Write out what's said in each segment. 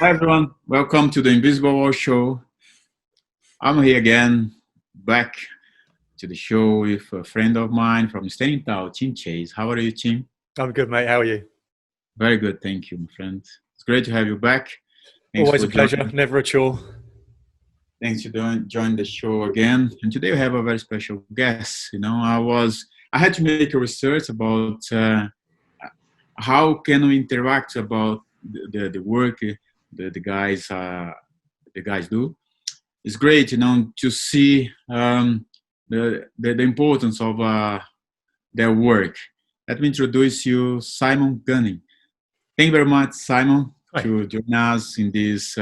Hi everyone, welcome to the Invisible Wall Show. I'm here again, back to the show with a friend of mine from Standing Tall, Tim Chase. How are you, Tim? I'm good, mate. How are you? Very good, thank you, my friend. It's great to have you back. Thanks Always for a pleasure. joining. Never a chore. Thanks for joining the show again. And today we have a very special guest. I had to make a research about how can we interact about the work the guys do. It's great, to see the importance of their work. Let me introduce you, Simon Gunning. Thank you very much, Simon, Hi. to join us in this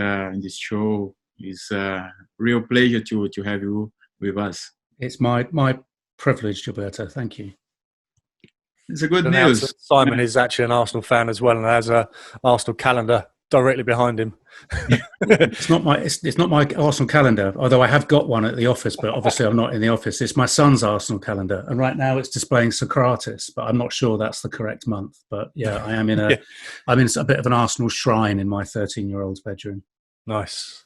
show. It's a real pleasure to have you with us. It's my privilege, Gilberto. Thank you. It's a good news. Simon is actually an Arsenal fan as well and has a Arsenal calendar directly behind him. It's not my Arsenal calendar, although I have got one at the office, but obviously I'm not in the office. It's my son's Arsenal calendar, and right now it's displaying Socrates, but I'm not sure that's the correct month. But yeah, I am in I'm in a bit of an Arsenal shrine in my 13-year-old's bedroom. Nice.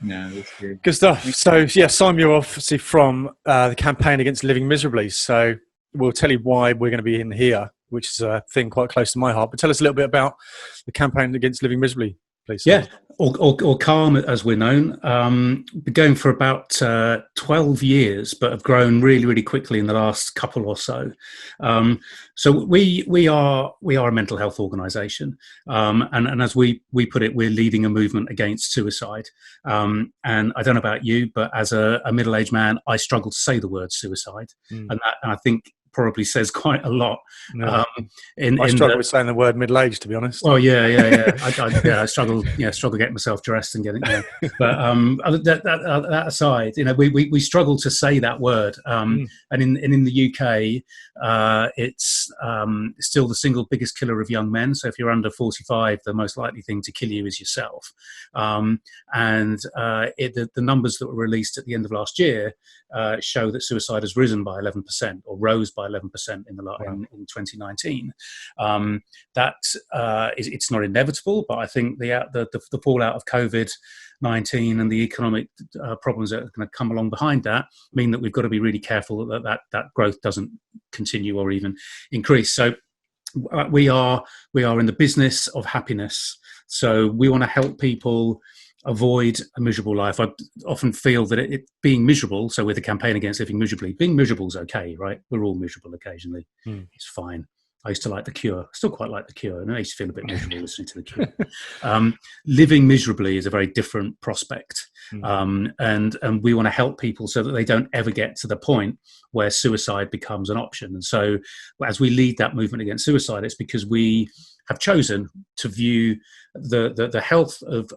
Yeah, that's good. Good stuff. So yeah, Simon, you're obviously from the Campaign Against Living Miserably. So we'll tell you why we're going to be in here, which is a thing quite close to my heart. But tell us a little bit about the Campaign Against Living Miserably, please. Yeah, or CALM as we're known. Been going for about 12 years, but have grown really, really quickly in the last couple or so. So we are a mental health organisation, and as we put it, we're leading a movement against suicide. And I don't know about you, but as a middle-aged man, I struggle to say the word suicide, and I think probably says quite a lot. No. I struggle with saying the word middle-aged, to be honest. Well, yeah. I struggle getting myself dressed and getting there. But that aside, we struggle to say that word. And in the UK, it's still the single biggest killer of young men. So if you're under 45, the most likely thing to kill you is yourself. And the numbers that were released at the end of last year show that suicide has risen by 11%, or rose by 11% in 2019. It's not inevitable, but I think the fallout of COVID-19 and the economic problems that are going to come along behind that mean that we've got to be really careful that growth doesn't continue or even increase. So we are in the business of happiness. So we want to help people avoid a miserable life. I often feel that it being miserable, so with the Campaign Against Living Miserably, being miserable is okay, right? We're all miserable occasionally. It's fine. I used to like The Cure. I still quite like The Cure, and I used to feel a bit miserable listening to The Cure. Living miserably is a very different prospect, and we want to help people so that they don't ever get to the point where suicide becomes an option. And so as we lead that movement against suicide, it's because we have chosen to view the health of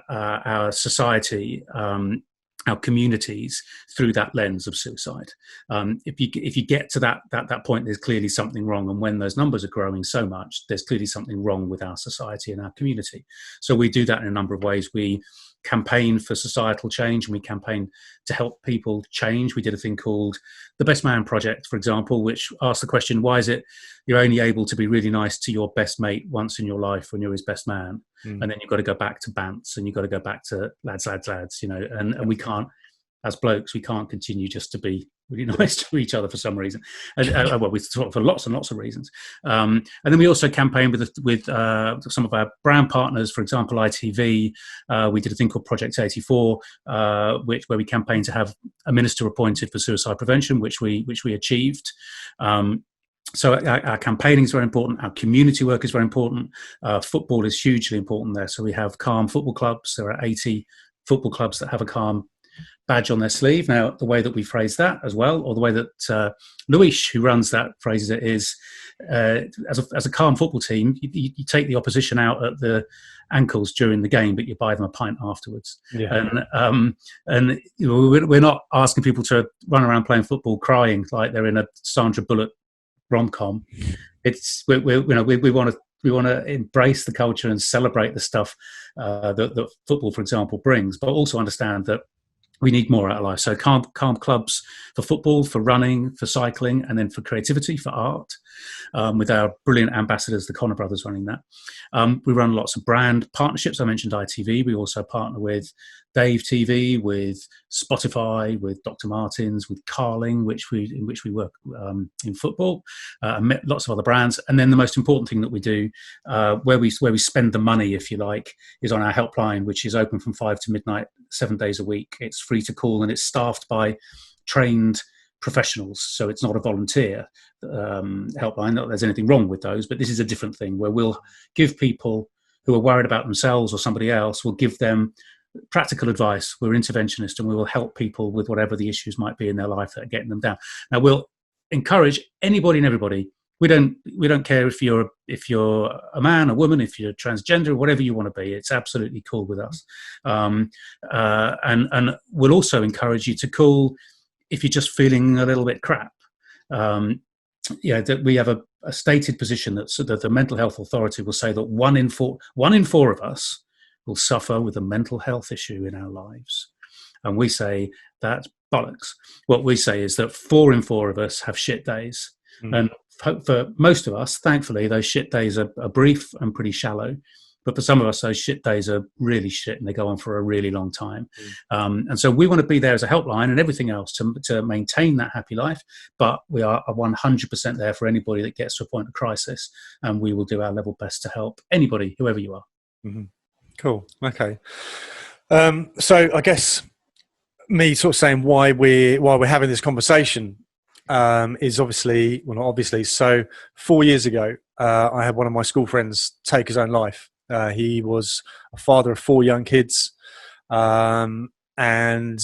our society, our communities, through that lens of suicide. If you get to that point, there's clearly something wrong. And when those numbers are growing so much, there's clearly something wrong with our society and our community. So we do that in a number of ways. We campaign for societal change, and we campaign to help people change. We did a thing called the Best Man Project, for example, which asked the question, why is it you're only able to be really nice to your best mate once in your life when you're his best man? And then you've got to go back to bants, and you've got to go back to lads, and we can't, as blokes, we can't continue just to be really nice to each other for some reason. Well, we talk for lots and lots of reasons. And then we also campaign with some of our brand partners, for example, ITV. We did a thing called Project 84, where we campaigned to have a minister appointed for suicide prevention, which we achieved. So our campaigning is very important. Our community work is very important. Football is hugely important there. So we have CALM football clubs. There are 80 football clubs that have a CALM badge on their sleeve. Now, the way that we phrase that as well, or the way that Luis, who runs that, phrases it is, as a CALM football team, you take the opposition out at the ankles during the game, but you buy them a pint afterwards. Yeah. And we're not asking people to run around playing football crying like they're in a Sandra Bullock rom-com. It's we want to embrace the culture and celebrate the stuff that football, for example, brings, but also understand that we need more out of life. So calm clubs for football, for running, for cycling, and then for creativity, for art, with our brilliant ambassadors, the Connor brothers, running that. We run lots of brand partnerships. I mentioned ITV. We also partner with Dave TV, with Spotify, with Dr. Martens, with Carling, in which we work in football, and lots of other brands. And then the most important thing that we do, where we spend the money, if you like, is on our helpline, which is open from 5 to midnight, 7 days a week. It's free to call, and it's staffed by trained professionals, so it's not a volunteer helpline. Not that there's anything wrong with those, but this is a different thing where we'll give people who are worried about themselves or somebody else, we'll give them practical advice. We're interventionists, and we will help people with whatever the issues might be in their life that are getting them down. Now, we'll encourage anybody and everybody. We don't care if you're a man, a woman, if you're transgender, whatever you want to be. It's absolutely cool with us. And we'll also encourage you to call if you're just feeling a little bit crap. That we have a stated position that the Mental Health Authority will say that one in four of us will suffer with a mental health issue in our lives. And we say that's bollocks. What we say is that 4 in 4 of us have shit days. And for most of us, thankfully, those shit days are brief and pretty shallow. But for some of us, those shit days are really shit, and they go on for a really long time. And so we want to be there as a helpline and everything else to maintain that happy life. But we are 100% there for anybody that gets to a point of crisis, and we will do our level best to help anybody, whoever you are. Mm-hmm. Cool. Okay. So I guess me sort of saying why we're having this conversation is obviously, well, not obviously. So 4 years ago, I had one of my school friends take his own life. He was a father of 4 young kids, and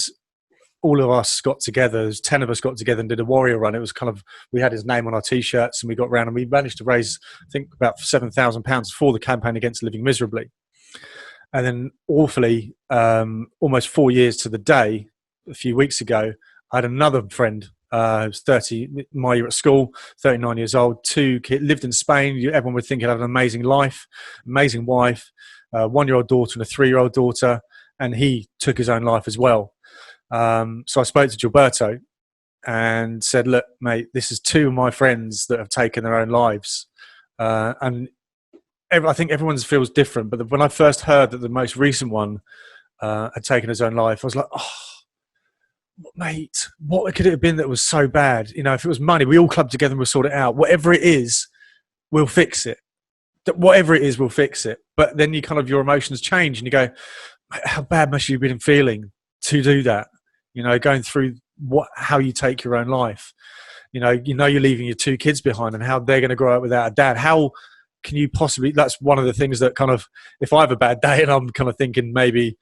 all of us got together. There's 10 of us got together and did a warrior run. It was kind of, we had his name on our t-shirts, and we got around and we managed to raise, I think, about £7,000 for the Campaign Against Living Miserably. And then awfully, almost 4 years to the day, a few weeks ago, I had another friend who was 30, my year at school, 39 years old, 2 kids, lived in Spain. Everyone would think he'd have an amazing life, amazing wife, 1-year-old daughter and a 3-year-old daughter, and he took his own life as well. So I spoke to Gilberto and said, look, mate, this is 2 of my friends that have taken their own lives. And I think everyone's feels different, but when I first heard that the most recent one had taken his own life, I was like, oh, mate, what could it have been that was so bad? You know, if it was money, we all club together and we'll sort it out. Whatever it is, we'll fix it. Whatever it is, we'll fix it. But then your emotions change and you go, how bad must you have been feeling to do that? You know, going through how you take your own life. You know, you're leaving your 2 kids behind and how they're going to grow up without a dad. How can you possibly, that's one of the things that kind of, if I have a bad day and I'm kind of thinking maybe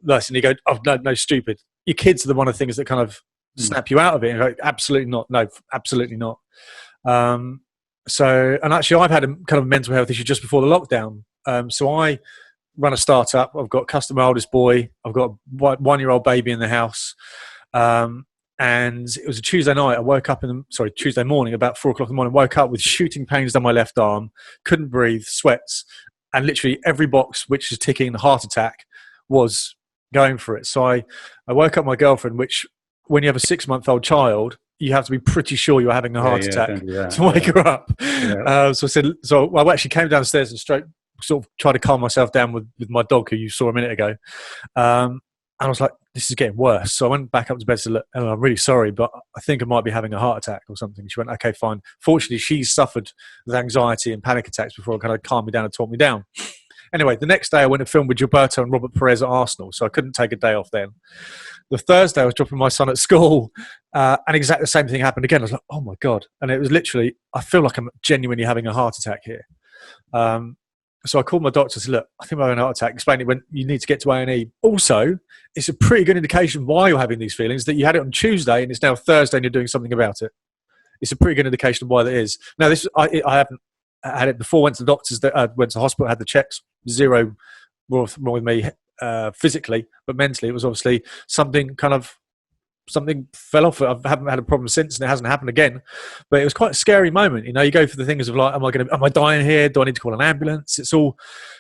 less, and you go, oh, no, stupid. Your kids are the one of the things that kind of snap you out of it. And go, absolutely not. No, absolutely not. So, and actually I've had a kind of mental health issue just before the lockdown. So I run a startup. I've got customer oldest boy. I've got a 1-year-old baby in the house. And it was a Tuesday night. I woke up Tuesday morning, about 4 o'clock in the morning, woke up with shooting pains down my left arm, couldn't breathe, sweats, and literally every box which is ticking the heart attack was going for it. So I woke up my girlfriend, which when you have a 6-month-old child, you have to be pretty sure you're having a heart attack to wake her up. Yeah. So I actually came downstairs and sort of tried to calm myself down with my dog, who you saw a minute ago. And I was like, this is getting worse. So I went back up to bed and said, look, I'm really sorry, but I think I might be having a heart attack or something. She went, okay, fine. Fortunately, she's suffered with anxiety and panic attacks before, it kind of calmed me down and talked me down. Anyway, the next day I went to film with Gilberto and Robert Perez at Arsenal, so I couldn't take a day off then. The Thursday I was dropping my son at school, and exactly the same thing happened again. I was like, oh my God. And it was literally, I feel like I'm genuinely having a heart attack here. So I called my doctor and said, look, I think I'm having a heart attack. Explained it, went, you need to get to A&E. Also, it's a pretty good indication why you're having these feelings, that you had it on Tuesday and it's now Thursday and you're doing something about it. It's a pretty good indication of why that is. Now, I haven't had it before, went to the doctors, went to the hospital, had the checks, 0 wrong with me physically, but mentally it was obviously something fell off. I haven't had a problem since, and it hasn't happened again. But it was quite a scary moment. You know, you go for the things of like, am I dying here? Do I need to call an ambulance? It's all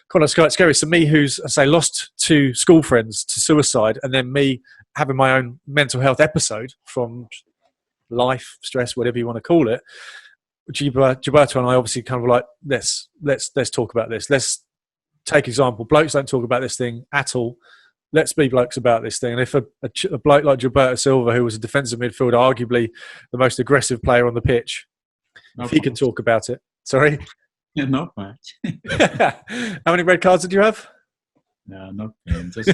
kind of scary. So me, who's, I say, lost 2 school friends to suicide, and then me having my own mental health episode from life, stress, whatever you want to call it, Gilberto and I obviously kind of like, let's talk about this. Let's take example. Blokes don't talk about this thing at all. Let's be blokes about this thing. And if a bloke like Gilberto Silva, who was a defensive midfielder, arguably the most aggressive player on the pitch, if he can talk about it. Sorry? Yeah, not much. How many red cards did you have? No, not just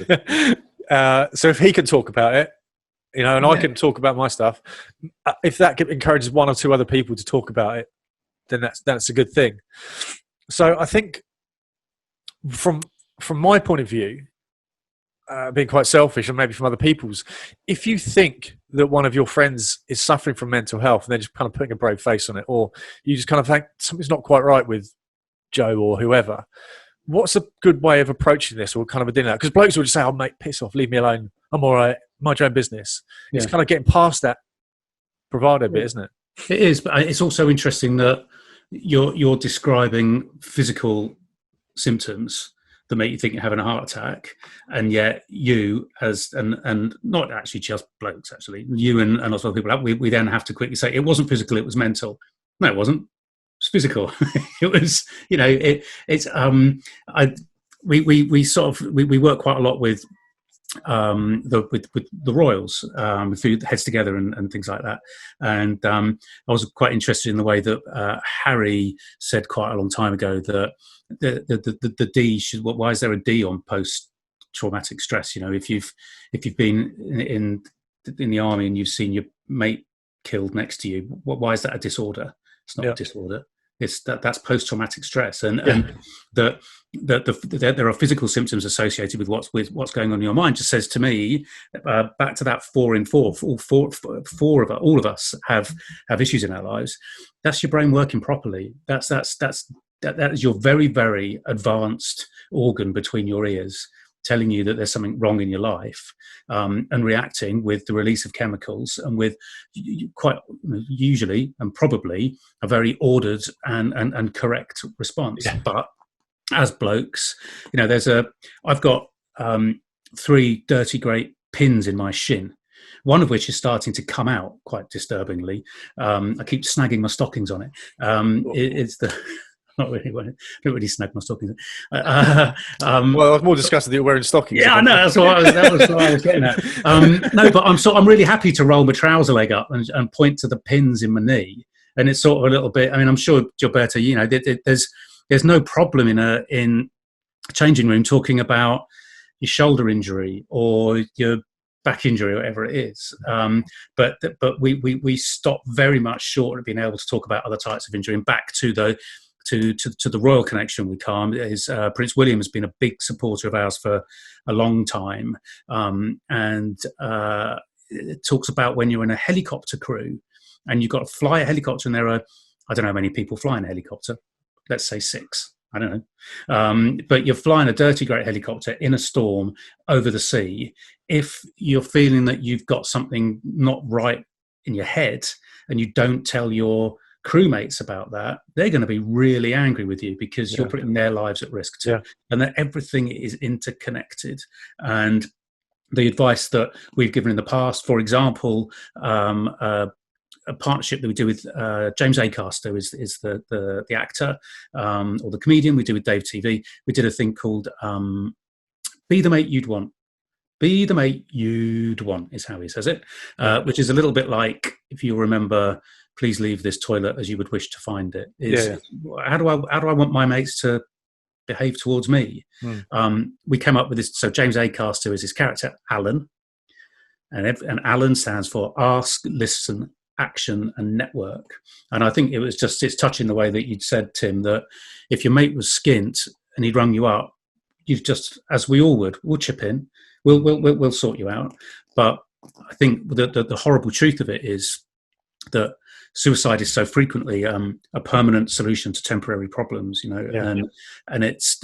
so if he can talk about it, you know, and I can talk about my stuff, if that encourages one or two other people to talk about it, then that's a good thing. So I think from my point of view, being quite selfish, and maybe from other people's, if you think that one of your friends is suffering from mental health and they're just kind of putting a brave face on it, or you just kind of think something's not quite right with Joe or whoever, what's a good way of approaching this, or kind of a dinner? Because blokes will just say, "Oh, mate, piss off, leave me alone. I'm all right. Mind your own business." It's kind of getting past that bravado bit, isn't it? It is, but it's also interesting that you're describing physical symptoms that make you think you're having a heart attack, and yet you, as and not actually just blokes, actually you and lots of other people, we then have to quickly say it wasn't physical, it was mental. No, it wasn't. It's physical. It was, you know, we work quite a lot with the Royals, who heads together and things like that. And I was quite interested in the way that Harry said quite a long time ago that the D should. Why is there a D on post-traumatic stress? You know, if you've been in the army and you've seen your mate killed next to you, why is that a disorder? It's not a disorder. It's that's post-traumatic stress, and that there are physical symptoms associated with what's going on in your mind. Just says to me, back to that 4 in 4. All of us have issues in our lives. That's your brain working properly. That is your very, very advanced organ between your ears, telling you that there's something wrong in your life, and reacting with the release of chemicals, and with quite usually and probably a very ordered and correct response. Yeah. But as blokes, you know, I've got 3 dirty grey pins in my shin, one of which is starting to come out quite disturbingly. I keep snagging my stockings on it. It's the... Not really. I don't really snag my stockings. Well, I was more disgusted that you're wearing stockings. Yeah, I know. That was what I was getting at. No, but I'm really happy to roll my trouser leg up and point to the pins in my knee. And it's sort of a little bit. I mean, I'm sure Gilberto, you know, there's no problem in a changing room talking about your shoulder injury or your back injury or whatever it is. But we stop very much short of being able to talk about other types of injury. And back to the royal connection with Calm, Prince William has been a big supporter of ours for a long time, and it talks about when you're in a helicopter crew and you've got to fly a helicopter, and there are, I don't know how many people fly in a helicopter, let's say 6, I don't know, but you're flying a dirty great helicopter in a storm over the sea. If you're feeling that you've got something not right in your head and you don't tell your crewmates about that, they're going to be really angry with you, because you're putting their lives at risk too. And that everything is interconnected. And the advice that we've given in the past, for example, a partnership that we do with James Acaster is the actor, or the comedian. We do with Dave TV. We did a thing called Be the Mate You'd Want. Be the mate you'd want is how he says it, which is a little bit like, if you remember, please leave this toilet as you would wish to find it. How do I want my mates to behave towards me? We came up with this. So James Acaster is his character, Alan, and Alan stands for Ask, Listen, Action, and Network. And I think it's touching the way that you'd said, Tim, that if your mate was skint and he'd rung you up, you've just, as we all would, we'll chip in, we'll sort you out. But I think the horrible truth of it is that suicide is so frequently a permanent solution to temporary problems, you know, and it's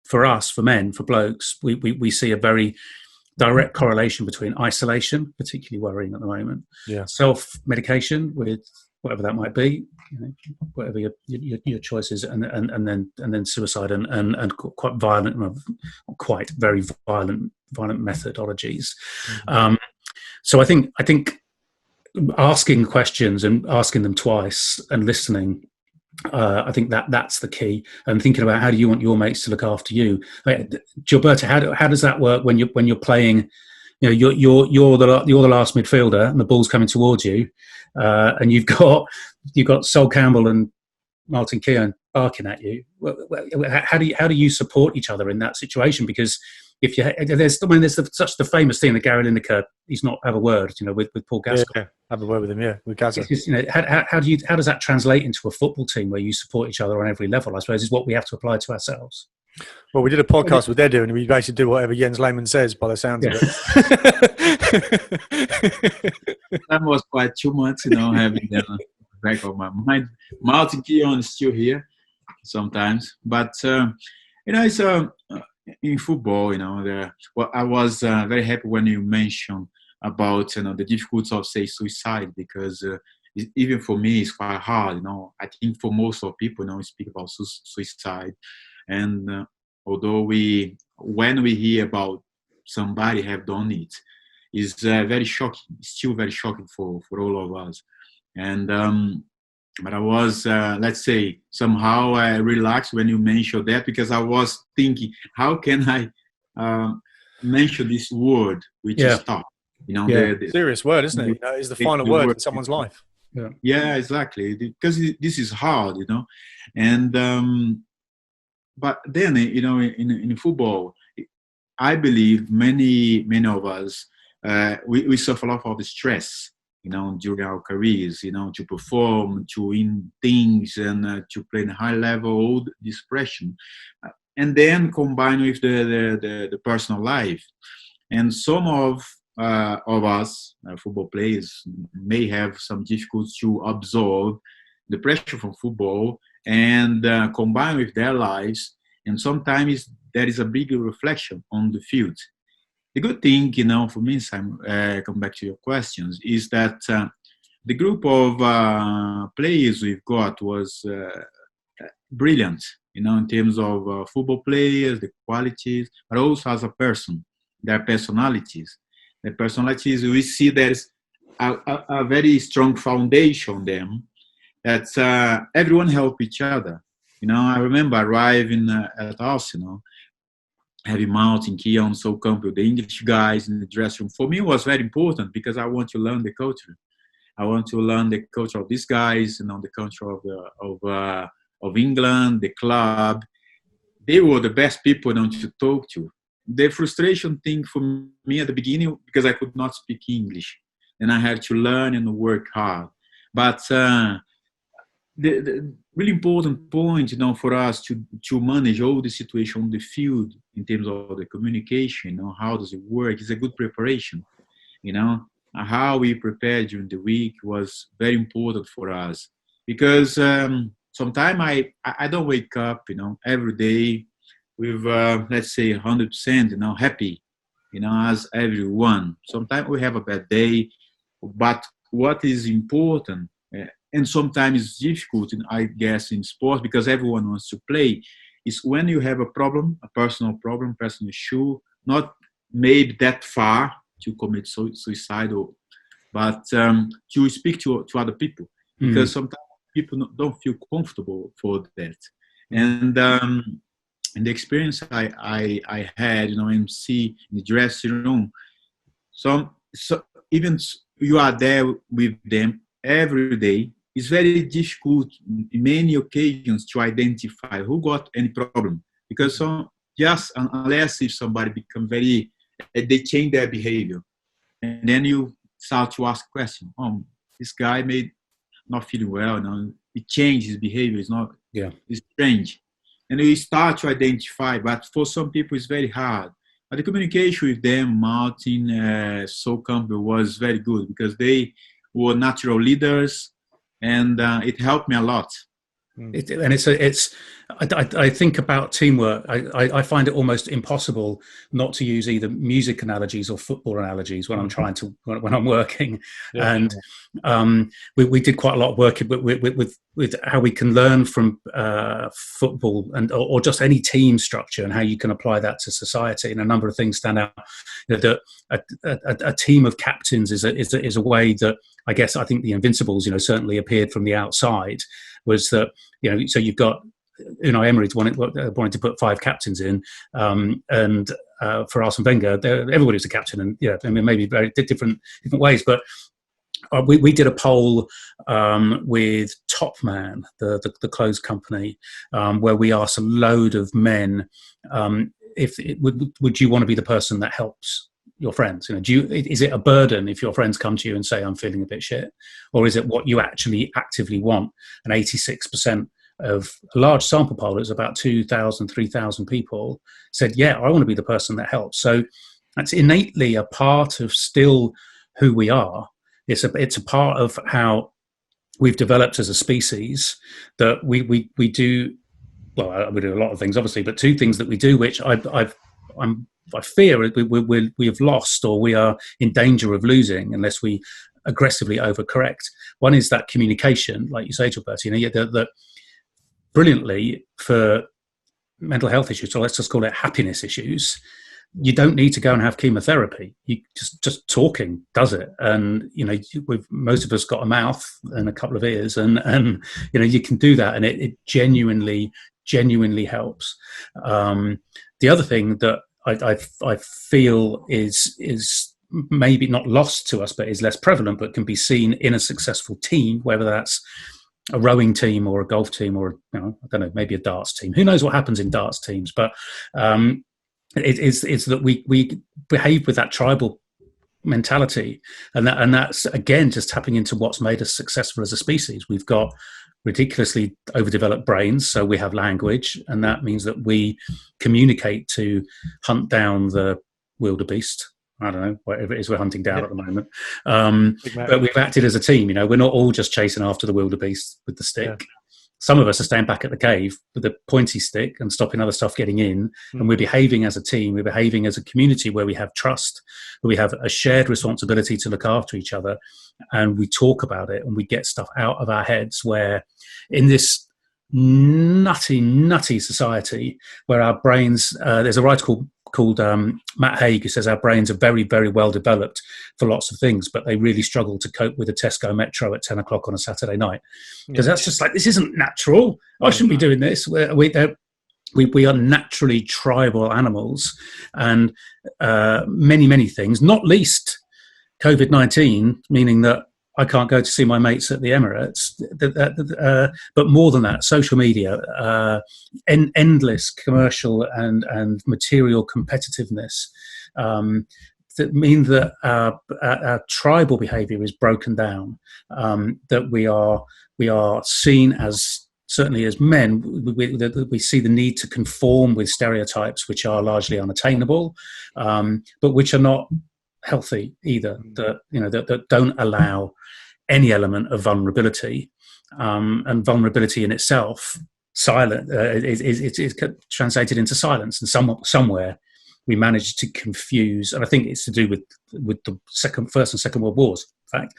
for us, for men, for blokes, we see a very direct correlation between isolation, particularly worrying at the moment, self-medication with whatever that might be, whatever your choices, and then suicide and quite violent, very violent methodologies. So I think asking questions and asking them twice and listening, I think that's the key. And thinking about how do you want your mates to look after you. Gilberto, how does that work when you're playing? You're the last midfielder and the ball's coming towards you, and you've got Sol Campbell and Martin Keown barking at you. How do you support each other in that situation? Because there's such the famous thing that Gary Lineker, he's not have a word, with Paul Gascoigne. Yeah, have a word with him, with Gazza. How does that translate into a football team where you support each other on every level? I suppose is what we have to apply to ourselves. Well, we did a podcast with Edu, and we basically do whatever Jens Lehmann says by the sounds of it. That was quite too much, having that on the back of my mind. Martin Keown is still here sometimes, but it's in football, I was very happy when you mentioned about the difficulties of say suicide, because even for me it's quite hard. I think for most of people, we speak about suicide. And although when we hear about somebody have done it, it's very shocking. It's still very shocking for all of us. And but I was, let's say, somehow relaxed when you mentioned that, because I was thinking, how can I mention this word, which is stop? The serious word, isn't it? It's the final word in someone's life. Yeah, exactly. Because this is hard, and. But then, in football, I believe many of us, we suffer a lot of stress, during our careers, to perform, to win things, and to play in a high level, all this pressure. And then combined with the personal life. And some of us, football players, may have some difficulty to absorb the pressure from football and combine with their lives, and sometimes there is a bigger reflection on the field. The good thing, for me, Simon, come back to your questions, is that the group of players we've got was brilliant, in terms of football players, the qualities, but also as a person, their personalities. The personalities, we see there's a very strong foundation them, that everyone help each other. I remember arriving at Arsenal, having Martin Keown, Sol Campbell, the English guys in the dressing room. For me, it was very important because I want to learn the culture. I want to learn the culture of these guys, the culture of England, the club. They were the best people to talk to. The frustration thing for me at the beginning, because I could not speak English, and I had to learn and work hard. But the really important point, for us to manage all the situation on the field in terms of the communication, how does it work, is a good preparation. How we prepare during the week was very important for us, because sometimes I don't wake up, every day with, let's say, 100%, happy, as everyone. Sometimes we have a bad day, but what is important, and sometimes it's difficult, I guess, in sports, because everyone wants to play, is when you have a problem, a personal issue, not maybe that far to commit suicide, but to speak to other people, because sometimes people don't feel comfortable for that. And the experience I had, in the dressing room, so even you are there with them every day, it's very difficult in many occasions to identify who got any problem, because unless if somebody become they change their behavior, and then you start to ask questions. This guy may not feeling well. He changed his behavior. It's strange, and you start to identify. But for some people, it's very hard. But the communication with them, Martin, Sol Campbell, was very good, because they were natural leaders. And it helped me a lot. I think about teamwork. I find it almost impossible not to use either music analogies or football analogies when I'm trying to when I'm working. Yeah, And we did quite a lot of work with how we can learn from football or just any team structure and how you can apply that to society. And a number of things stand out. That a team of captains is a way that I think the Invincibles, certainly appeared from the outside. Was that so you've got Emery wanted to put 5 captains in, and for Arsene Wenger, everybody was a captain, and maybe very different ways. But we did a poll with Top Man, the clothes company, where we asked a load of men, would you want to be the person that helps your friends? Is it a burden if your friends come to you and say, I'm feeling a bit shit, or is it what you actually actively want? And 86% of a large sample poll, it's about 2,000, 3,000 people, said, yeah, I want to be the person that helps. So that's innately a part of still who we are. It's a part of how we've developed as a species, that we do. Well, we do a lot of things, obviously, but 2 things that we do, which I fear we have lost, or we are in danger of losing unless we aggressively overcorrect. One is that communication, like you say, Gilberto, that brilliantly for mental health issues, or let's just call it happiness issues, you don't need to go and have chemotherapy. You just talking does it. And most of us got a mouth and a couple of ears, and you can do that, and it genuinely helps. The other thing that I feel is maybe not lost to us, but is less prevalent, but can be seen in a successful team, whether that's a rowing team or a golf team, or I don't know, maybe a darts team. Who knows what happens in darts teams? But it's that we behave with that tribal mentality, and that's again just tapping into what's made us successful as a species. We've got ridiculously overdeveloped brains, so we have language, and that means that we communicate to hunt down the wildebeest. I don't know, whatever it is we're hunting down at the moment. But we've acted as a team. We're not all just chasing after the wildebeest with the stick. Yeah. Some of us are staying back at the cave with a pointy stick and stopping other stuff getting in. And we're behaving as a team. We're behaving as a community where we have trust, where we have a shared responsibility to look after each other. And we talk about it, and we get stuff out of our heads, where in this nutty society where our brains, there's a writer called Matt Haig, who says our brains are very, very well developed for lots of things, but they really struggle to cope with a Tesco Metro at 10 o'clock on a Saturday night. Because that's just like, this isn't natural. I shouldn't be doing this. We are naturally tribal animals, and many, many things, not least COVID-19, meaning that I can't go to see my mates at the Emirates. But more than that, social media, endless commercial and material competitiveness that mean that our tribal behaviour is broken down. That we are seen as, certainly as men, we see the need to conform with stereotypes which are largely unattainable, but which are not healthy either, that don't allow any element of vulnerability, and vulnerability in itself is translated into silence. And somewhere we managed to confuse, and I think it's to do with the First and Second World Wars. In fact,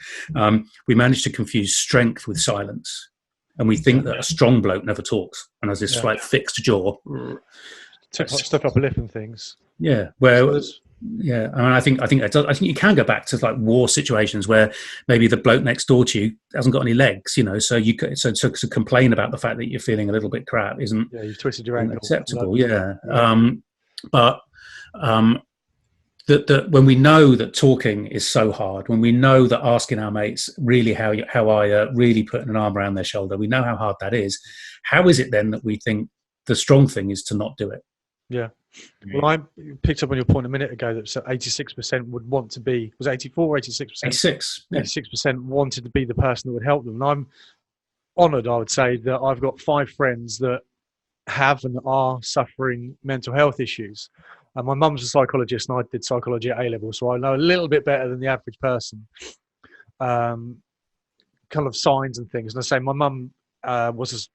we managed to confuse strength with silence, and we think that a strong bloke never talks and has this like fixed jaw, stuff up a lip and things. Yeah, yeah, I mean, I think you can go back to like war situations where maybe the bloke next door to you hasn't got any legs, so to complain about the fact that you're feeling a little bit crap isn't you've twisted your ankle. Acceptable. But that when we know that talking is so hard, when we know that asking our mates really how are you, really putting an arm around their shoulder, we know how hard that is. How is it then that we think the strong thing is to not do it? Yeah. Well, I picked up on your point a minute ago that 86% would want to be, was it 84 or 86%? 86. Yeah. 86% wanted to be the person that would help them. And I'm honoured, I would say, that I've got 5 friends that have and are suffering mental health issues. And my mum's a psychologist, and I did psychology at A-level, so I know a little bit better than the average person. Kind of signs and things. And I say my mum was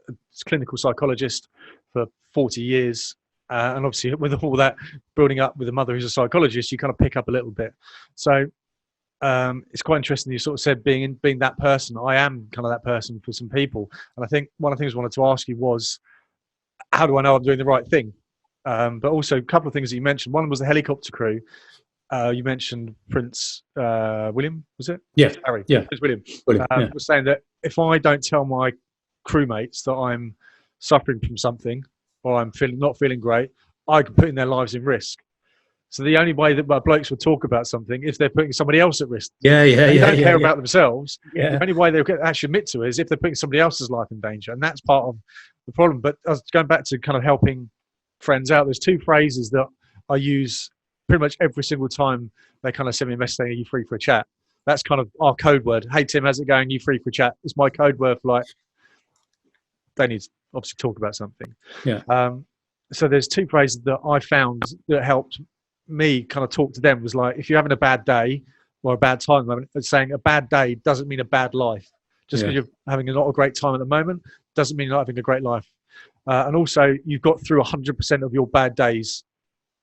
a clinical psychologist for 40 years. And obviously with all that building up with a mother who's a psychologist, you kind of pick up a little bit. So it's quite interesting. You sort of said being that person. I am kind of that person for some people. And I think one of the things I wanted to ask you was, how do I know I'm doing the right thing? But also a couple of things that you mentioned. One was the helicopter crew. You mentioned Prince William, was it? Yeah. Harry. Yeah. Prince William. Yeah. Was saying that if I don't tell my crewmates that I'm suffering from something or I'm not feeling great, I could put in their lives in risk. So the only way that my blokes would talk about something if they're putting somebody else at risk. They don't care about themselves. The only way they'll actually admit to it is if they're putting somebody else's life in danger, and that's part of the problem. But I was going back to kind of helping friends out. There's two phrases that I use pretty much every single time they kind of send me a message saying, "Are you free for a chat?" That's kind of our code word. "Hey Tim, how's it going? You free for a chat?" It's my code word for like they need to obviously talk about something. So there's two phrases that I found that helped me kind of talk to them. Was like, if you're having a bad day or a bad time at the moment, it's saying a bad day doesn't mean a bad life. Just because you're having not a great time at the moment doesn't mean you're not having a great life. And also, you've got through 100% of your bad days.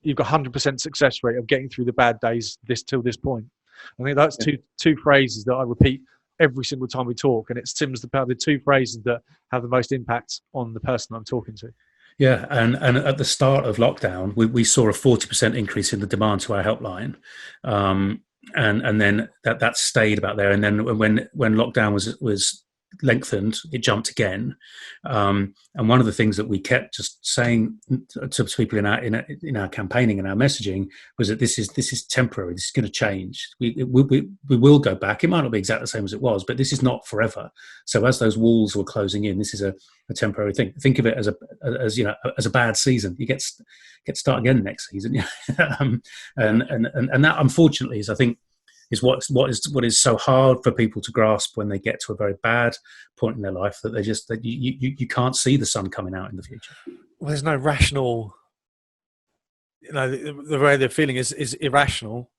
You've got 100% success rate of getting through the bad days till this point. I think that's two phrases that I repeat every single time we talk, and it seems the two phrases that have the most impact on the person I'm talking to. Yeah, and at the start of lockdown, we saw a 40% increase in the demand to our helpline, and then that stayed about there. And then when lockdown was lengthened, it jumped again. And one of the things that we kept just saying to people in our campaigning and our messaging was that this is temporary. This is going to change. We will go back. It might not be exactly the same as it was, but this is not forever. So as those walls were closing in, this is a temporary thing. Think of it as a bad season. You get start again next season. And that unfortunately is, I think, is what is so hard for people to grasp when they get to a very bad point in their life, that you can't see the sun coming out in the future. Well, there's no rational, the way they're feeling is irrational,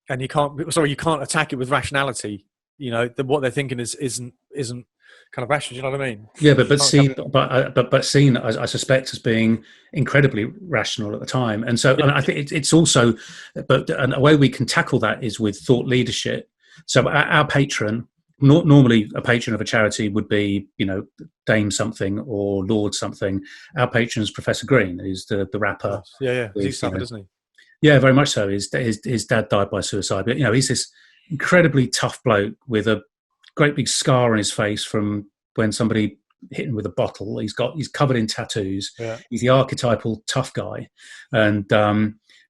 and you can't attack it with rationality. What they're thinking isn't kind of rational. Do you know what I mean? Yeah, but seen, I suspect, as being incredibly rational at the time, and so and I think it's also, but a way we can tackle that is with thought leadership. So our patron, normally a patron of a charity would be, Dame something or Lord something. Our patron is Professor Green, who's the rapper. Yeah. He's suffered, isn't he? Yeah, very much so. His dad died by suicide, but he's this incredibly tough bloke with a great big scar on his face from when somebody hit him with a bottle. He's covered in tattoos. Yeah. He's the archetypal tough guy, and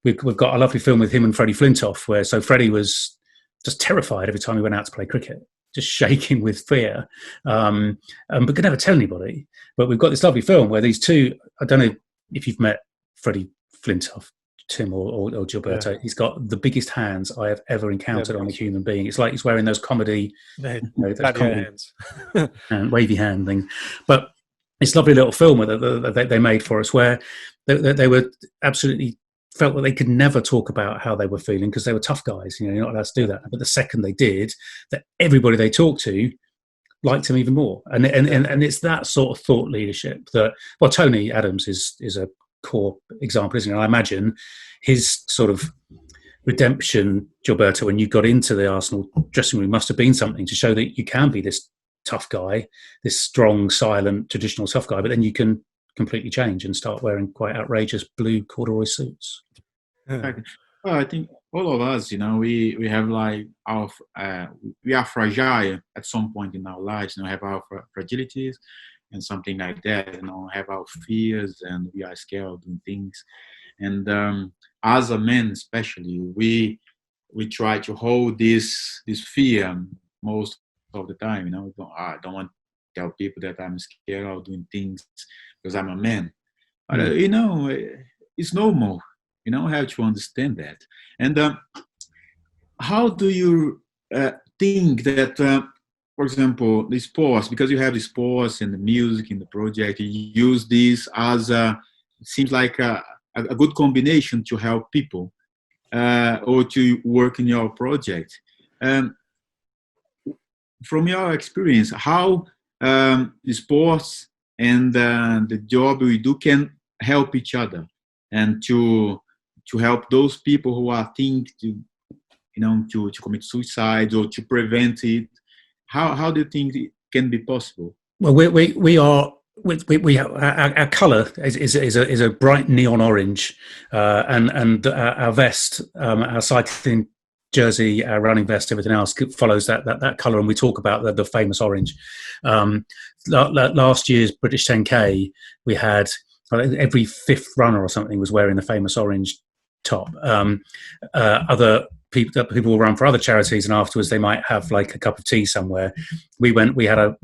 we've got a lovely film with him and Freddie Flintoff, where Freddie was just terrified every time he went out to play cricket, just shaking with fear, but could never tell anybody. But we've got this lovely film where these two, I don't know if you've met Freddie Flintoff, Tim or Gilberto. Yeah. He's got the biggest hands I have ever encountered on a human being. It's like he's wearing those comedy, hands and wavy hand thing. But it's a lovely little film that they made for us, where they were absolutely felt that they could never talk about how they were feeling because they were tough guys. You're not allowed to do that. But the second they did, that everybody they talked to liked him even more. And it's that sort of thought leadership that, well, Tony Adams is a core example, isn't it? I imagine his sort of redemption, Gilberto, when you got into the Arsenal dressing room, must have been something to show that you can be this tough guy, this strong, silent, traditional tough guy, but then you can completely change and start wearing quite outrageous blue corduroy suits. Well, I think all of us, we have like we are fragile at some point in our lives, have our fragilities and something like that, have our fears, and we are scared of doing things. And as a man, especially, we try to hold this fear most of the time. I don't want to tell people that I'm scared of doing things because I'm a man. But it's normal. I have to understand that. And how do you think that? For example, the sports, because you have the sports and the music in the project, you use this as it seems like a good combination to help people or to work in your project. From your experience, how the sports and the job we do can help each other, and to help those people who are thinking to commit suicide or to prevent it. How do you think it can be possible? Well, we are. We our colour is a bright neon orange, and our vest, our cycling jersey, our running vest, everything else follows that colour, and we talk about the famous orange. Last year's British 10K, we had every fifth runner or something was wearing the famous orange top. Other people will run for other charities, and afterwards they might have like a cup of tea somewhere. We hired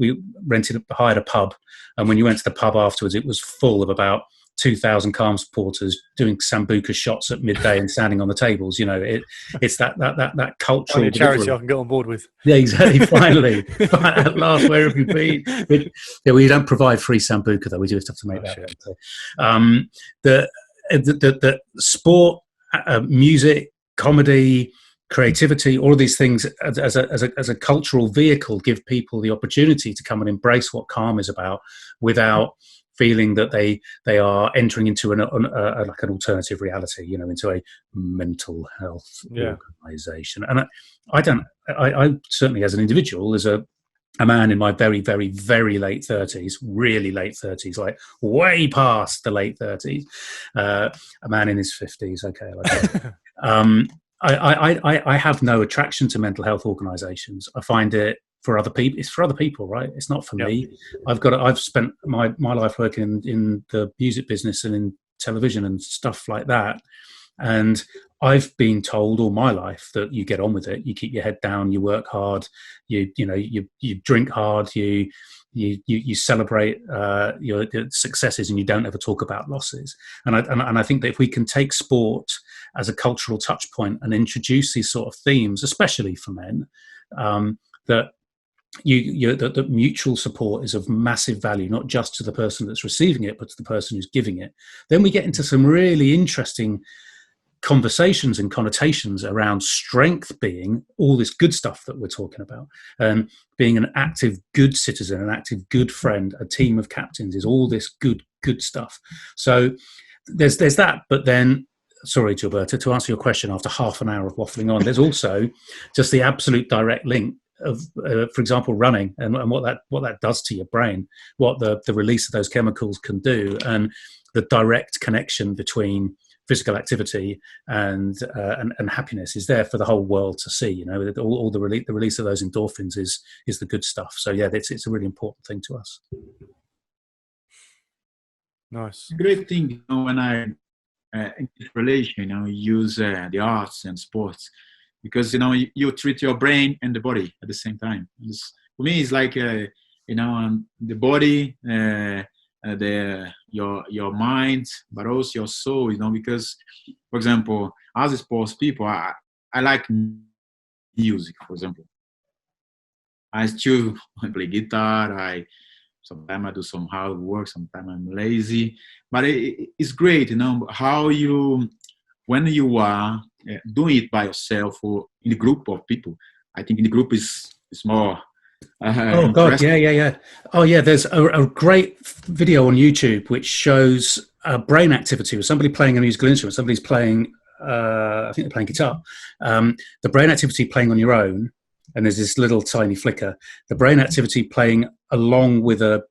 a pub, and when you went to the pub afterwards, it was full of about 2,000 Calm supporters doing sambuca shots at midday and standing on the tables. It's that cultural charity I can get on board with. Yeah, exactly. Finally, at last, where have you been? We don't provide free sambuca though. We do have to make that. The sport, music, comedy, creativity, all of these things as a cultural vehicle give people the opportunity to come and embrace what Calm is about without feeling that they are entering into an alternative reality, into a mental health organization. And I certainly, as an individual, as a man in my very, very, very late 30s, really late 30s, like way past the late 30s, a man in his 50s, okay, I like that. I have no attraction to mental health organisations. I find it for other people. It's for other people, right? It's not for me. I've spent my life working in the music business and in television and stuff like that, and I've been told all my life that you get on with it, you keep your head down, you work hard, you drink hard, you celebrate your successes, and you don't ever talk about losses. And I think that if we can take sport as a cultural touch point and introduce these sort of themes, especially for men, that that mutual support is of massive value, not just to the person that's receiving it, but to the person who's giving it, then we get into some really interesting conversations and connotations around strength being all this good stuff that we're talking about, and being an active good citizen, an active good friend, a team of captains is all this good stuff. So there's that. But then, sorry, Gilberto, to answer your question after half an hour of waffling on, there's also just the absolute direct link of, for example, running and what that does to your brain, what the release of those chemicals can do, and the direct connection between physical activity and happiness is there for the whole world to see. All the release of those endorphins is the good stuff. So yeah, it's a really important thing to us. Nice. Great thing, when I in this relation, use the arts and sports, because you treat your brain and the body at the same time. For me, it's like the body, your mind, but also your soul. Because, for example, as a sports people, I like music. For example, I still play guitar. Sometimes I do some hard work. Sometimes I'm lazy, but it's great. How when you are doing it by yourself or in a group of people. I think in the group is more. Oh God, yeah. Oh yeah, there's a great video on YouTube which shows brain activity with somebody playing a musical instrument. Somebody's playing, I think they're playing guitar. The brain activity playing on your own, and there's this little tiny flicker. The brain activity playing along with a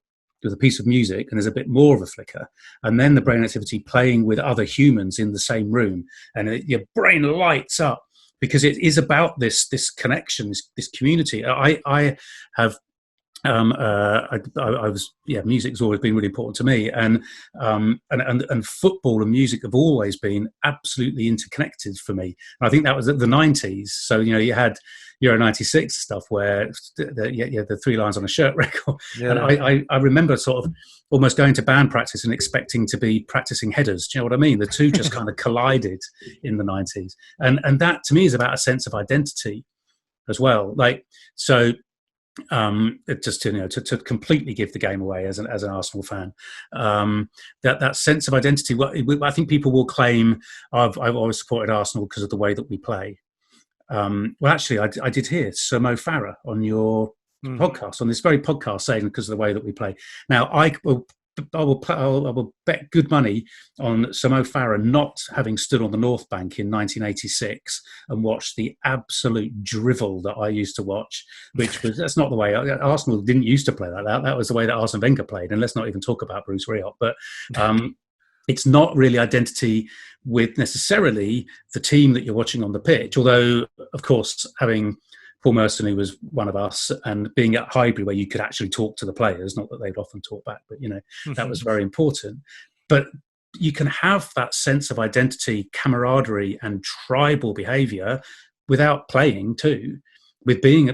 piece of music, and there's a bit more of a flicker, and then the brain activity playing with other humans in the same room, and your brain lights up, because it is about this connection, this community. I have music's always been really important to me, and football and music have always been absolutely interconnected for me. And I think that was at the 90s. So you had Euro 96 stuff where the 3 lines on a shirt record. Yeah. And I remember sort of almost going to band practice and expecting to be practicing headers. Do you know what I mean? The two just kind of collided in the 90s, and that to me is about a sense of identity as well. Like, so just to completely give the game away as an Arsenal fan, that sense of identity. I think people will claim I've always supported Arsenal because of the way that we play. Well, actually, I did hear Sir Mo Farah on your podcast, on this very podcast, saying because of the way that we play. Now, I will I will bet good money on Mo Farah not having stood on the North Bank in 1986 and watched the absolute drivel that I used to watch, that's not the way Arsenal didn't used to play like that. That was the way that Arsene Wenger played. And let's not even talk about Bruce Rioch. But it's not really identity with necessarily the team that you're watching on the pitch. Although, of course, having Paul Merson, who was one of us, and being at Highbury where you could actually talk to the players, not that they'd often talk back, but, that was very important. But you can have that sense of identity, camaraderie and tribal behaviour without playing too, with being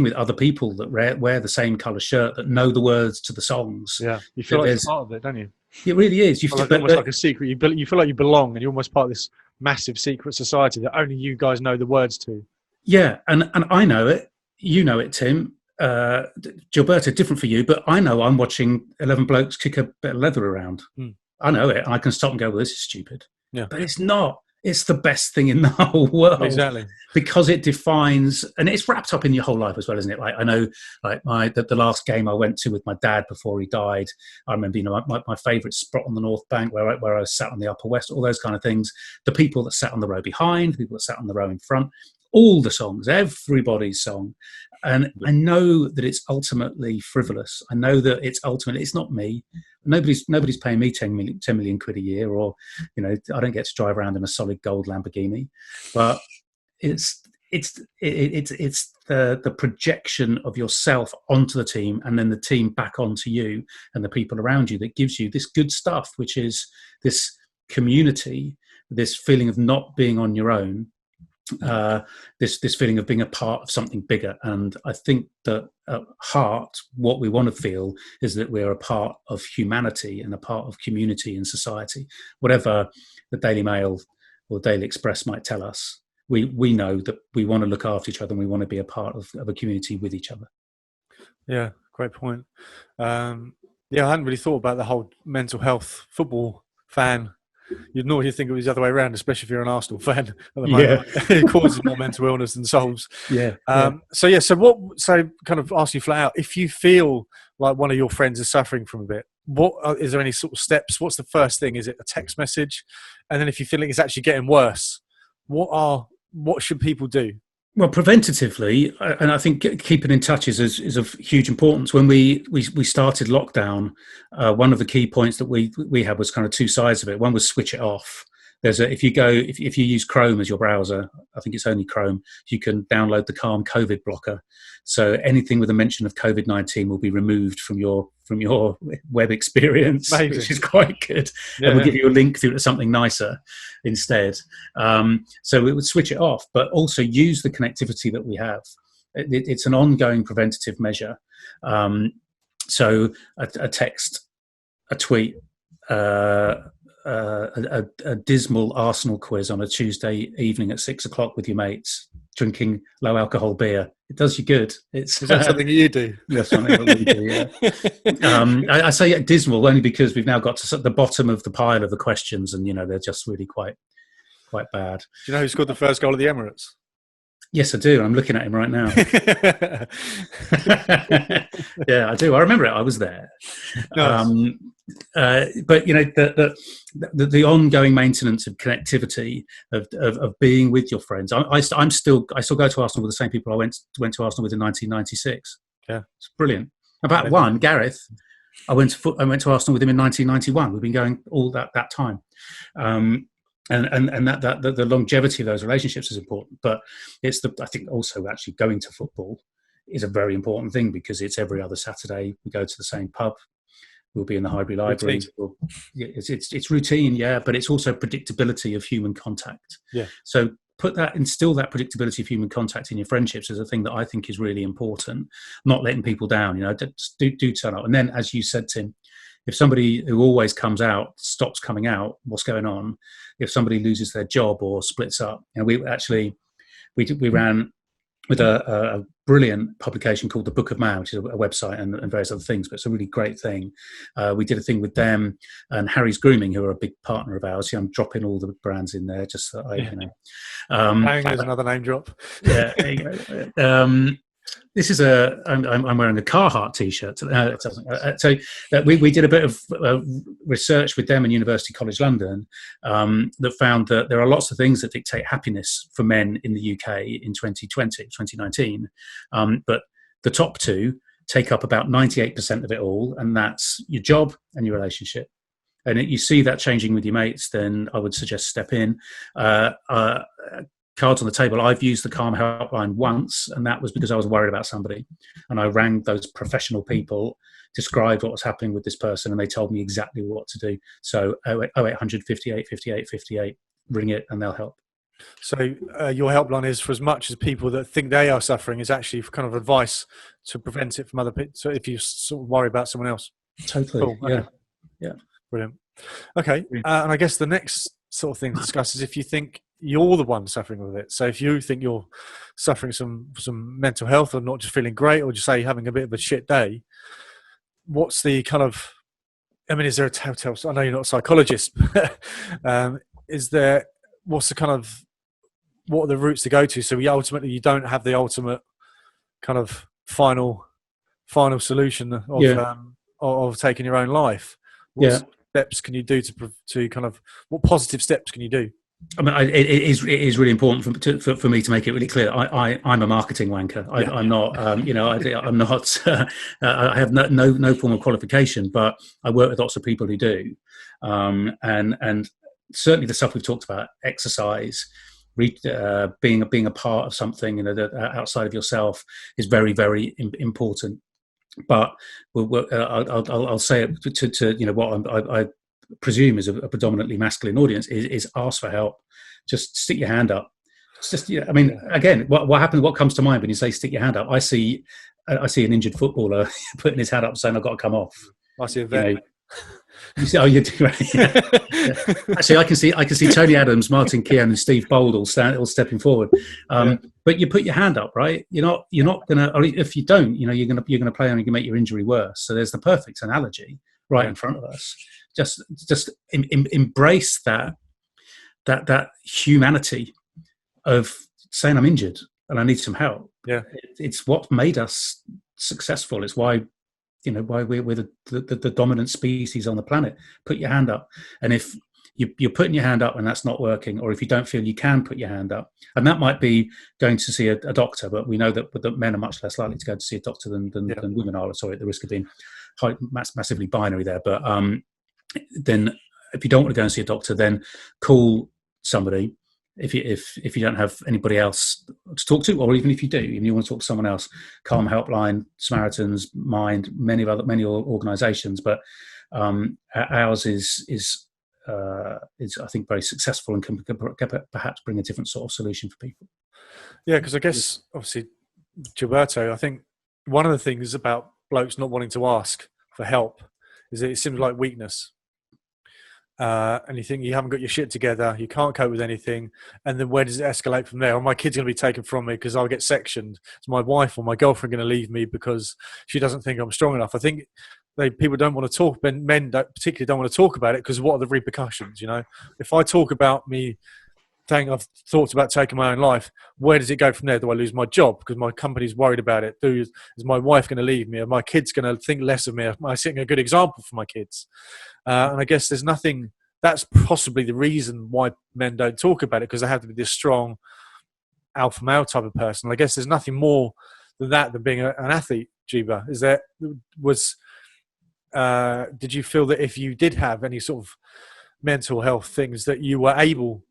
with other people that wear the same colour shirt, that know the words to the songs. Yeah, you feel like you're part of it, don't you? It really is. Almost like a secret. You feel like you belong, and you're almost part of this massive secret society that only you guys know the words to. Yeah, and I know it. You know it, Tim. Gilberto, different for you, but I know I'm watching 11 blokes kick a bit of leather around. I know it. I can stop and go, well, this is stupid. Yeah. But it's not. It's the best thing in the whole world. Exactly. Because it defines, and it's wrapped up in your whole life as well, isn't it? Like, I know, like the last game I went to with my dad before he died, I remember, my favourite spot on the North Bank where I sat on the Upper West, all those kind of things. The people that sat on the row behind, the people that sat on the row in front, all the songs, everybody's song. And I know that it's ultimately frivolous. I know that it's not me. Nobody's paying me 10 million quid a year, or, I don't get to drive around in a solid gold Lamborghini, but it's the projection of yourself onto the team, and then the team back onto you and the people around you, that gives you this good stuff, which is this community, this feeling of not being on your own, this feeling of being a part of something bigger. And I think that at heart, what we want to feel is that we're a part of humanity and a part of community and society. Whatever the Daily Mail or Daily Express might tell us, we know that we want to look after each other, and we want to be a part of a community with each other. Yeah, great point. I hadn't really thought about the whole mental health football fan. You'd normally think it was the other way around, especially if you're an Arsenal fan at the moment. Yeah. It causes more mental illness than solves. Yeah. So kind of ask you flat out, if you feel like one of your friends is suffering from a bit, is there any sort of steps? What's the first thing? Is it a text message? And then if you feel like it's actually getting worse, what should people do? Well, preventatively, and I think keeping in touch is of huge importance. When we started lockdown, one of the key points that we had was kind of two sides of it. One was switch it off. If you use Chrome as your browser, I think it's only Chrome, you can download the Calm COVID blocker. So anything with a mention of COVID-19 will be removed from your web experience, Amazing. Which is quite good. Yeah. And we'll give you a link through to something nicer instead. So it would switch it off, but also use the connectivity that we have. It's an ongoing preventative measure. So a text, a tweet, a dismal Arsenal quiz on a Tuesday evening at 6:00 with your mates, drinking low alcohol beer. It does you good. Is that something you do? That's something that we do, yeah. I say dismal only because we've now got to the bottom of the pile of the questions, and they're just really quite bad. Do you know who scored the first goal of the Emirates? Yes, I do. I'm looking at him right now. Yeah, I do. I remember it. I was there. Nice. But the ongoing maintenance of connectivity of being with your friends. I still go to Arsenal with the same people I went to Arsenal with in 1996. Yeah, it's brilliant. About one, Gareth. I went to Arsenal with him in 1991. We've been going all that time. And that the longevity of those relationships is important, but I think also actually going to football is a very important thing, because it's every other Saturday. We go to the same pub. We'll be in the Highbury Library. It's routine, yeah, but it's also predictability of human contact. Yeah. So instill that predictability of human contact in your friendships is a thing that I think is really important. Not letting people down, just do turn up. And then, as you said, Tim, if somebody who always comes out stops coming out, what's going on? If somebody loses their job or splits up, we ran with a brilliant publication called The Book of Man, which is a website and various other things, but it's a really great thing. We did a thing with them and Harry's Grooming, who are a big partner of ours. I'm dropping all the brands in there just so there's another name drop. Yeah, there you go. This is I'm wearing a Carhartt t-shirt. We did a bit of research with them in University College London that found that there are lots of things that dictate happiness for men in the UK in 2019. But the top two take up about 98% of it all, and that's your job and your relationship. And you see that changing with your mates, then I would suggest step in. Cards on the table. I've used the Calm helpline once, and that was because I was worried about somebody. And I rang those professional people, described what was happening with this person, and they told me exactly what to do. So 0800 58 58 58, ring it and they'll help. So your helpline is for as much as people that think they are suffering, is actually kind of advice to prevent it from other people. So if you sort of worry about someone else. Totally. Cool. Okay. Yeah. Brilliant. Okay. And I guess the next sort of thing to discuss is if you think you're the one suffering with it. So if you think you're suffering some mental health or not just feeling great or just say having a bit of a shit day, what's the kind of, I mean, is there a telltale, I know you're not a psychologist, is there, what's the kind of, what are the routes to go to? So ultimately you don't have the ultimate kind of final solution of taking your own life. What steps can you do to kind of, what positive steps can you do? I mean, it is really important for me to make it really clear. I'm a marketing wanker. I'm not. I'm not. I have no formal qualification, but I work with lots of people who do, and certainly the stuff we've talked about, exercise, being a part of something, outside of yourself, is very, very important. But I'll say it to what I presume is a predominantly masculine audience is ask for help. Just stick your hand up. It's just, again, what happens? What comes to mind when you say stick your hand up? I see an injured footballer putting his hand up saying, "I've got to come off." I see a vet. You see, you do. Right? Yeah. Actually, I can see Tony Adams, Martin Keown, and Steve Bold all stepping forward. But you put your hand up, right? You're not gonna. If you don't, you're gonna play on. You can make your injury worse. So there's the perfect analogy right in front of us. Just embrace that humanity of saying I'm injured and I need some help. Yeah, it's what made us successful. It's why we're the dominant species on the planet. Put your hand up, and if you're putting your hand up and that's not working, or if you don't feel you can put your hand up, and that might be going to see a doctor, but we know that men are much less likely to go to see a doctor than women are. Sorry, at the risk of being massively binary there, but then if you don't want to go and see a doctor, then call somebody. If you don't have anybody else to talk to, or even if you do, and you want to talk to someone else, Calm Helpline, Samaritans, Mind, many organisations, but ours is I think very successful and can perhaps bring a different sort of solution for people. Yeah, because I guess obviously Gilberto, I think one of the things about blokes not wanting to ask for help is that it seems like weakness. And you think you haven't got your shit together, you can't cope with anything, and then where does it escalate from there? Or my kid's going to be taken from me because I'll get sectioned. Is my wife or my girlfriend going to leave me because she doesn't think I'm strong enough? I think people don't want to talk, men particularly don't want to talk about it because what are the repercussions? If I talk about me saying I've thought about taking my own life, where does it go from there? Do I lose my job because my company's worried about it? Is my wife going to leave me? Are my kids going to think less of me? Am I setting a good example for my kids? And I guess there's nothing. That's possibly the reason why men don't talk about it, because they have to be this strong alpha male type of person. I guess there's nothing more than that than being an athlete. Jiba, did you feel that if you did have any sort of mental health things that you were able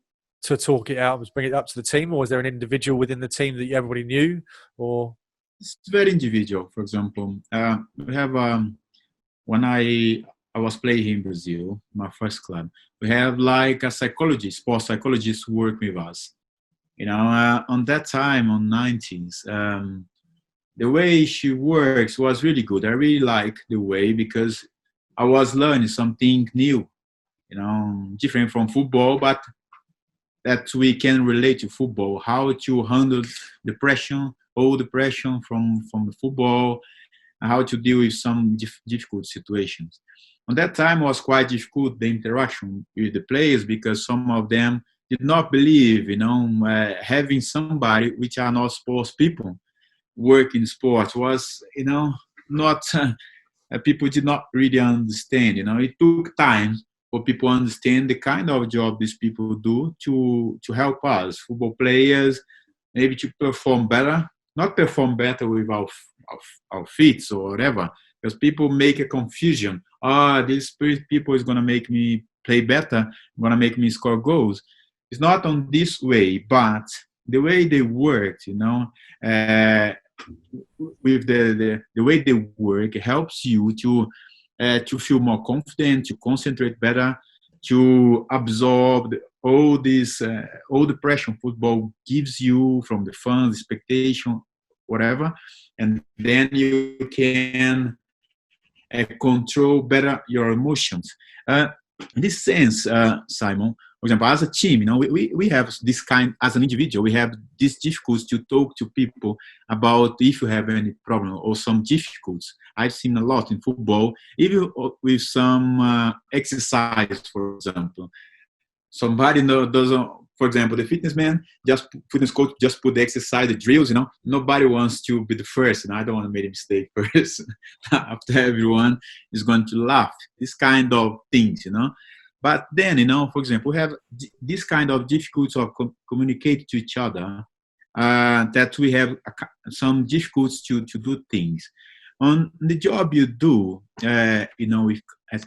to talk it out and bring it up to the team, or was there an individual within the team that everybody knew? Or it's very individual. For example, we have when I was playing here in Brazil, my first club, we have like a psychologist, sports psychologist who work with us. On that time, on 90s, the way she works was really good. I really like the way, because I was learning something new, different from football, but that we can relate to football, how to handle depression, all depression from the football, and how to deal with some difficult situations. On that time, it was quite difficult, the interaction with the players, because some of them did not believe, having somebody which are not sports people, work in sport was, not people did not really understand. It took time for people to understand the kind of job these people do to help us football players maybe to perform better, not perform better with our feet or whatever, because people make a confusion. This people is going to make me play better, going to make me score goals. It's not on this way, but the way they work, with the way they work, it helps you to feel more confident, to concentrate better, to absorb all the pressure football gives you from the fans, expectation, whatever, and then you can control better your emotions. In this sense, Simon, for example, as a team, we have this kind, as an individual, we have this difficulty to talk to people about if you have any problem or some difficulties. I've seen a lot in football, even with some exercise, for example. Somebody doesn't, for example, the fitness coach just put the exercise, the drills, nobody wants to be the first, I don't want to make a mistake first. After everyone is going to laugh. This kind of things, But then, for example, we have this kind of difficulty of communicate to each other, that we have some difficulties to do things. On the job you do, at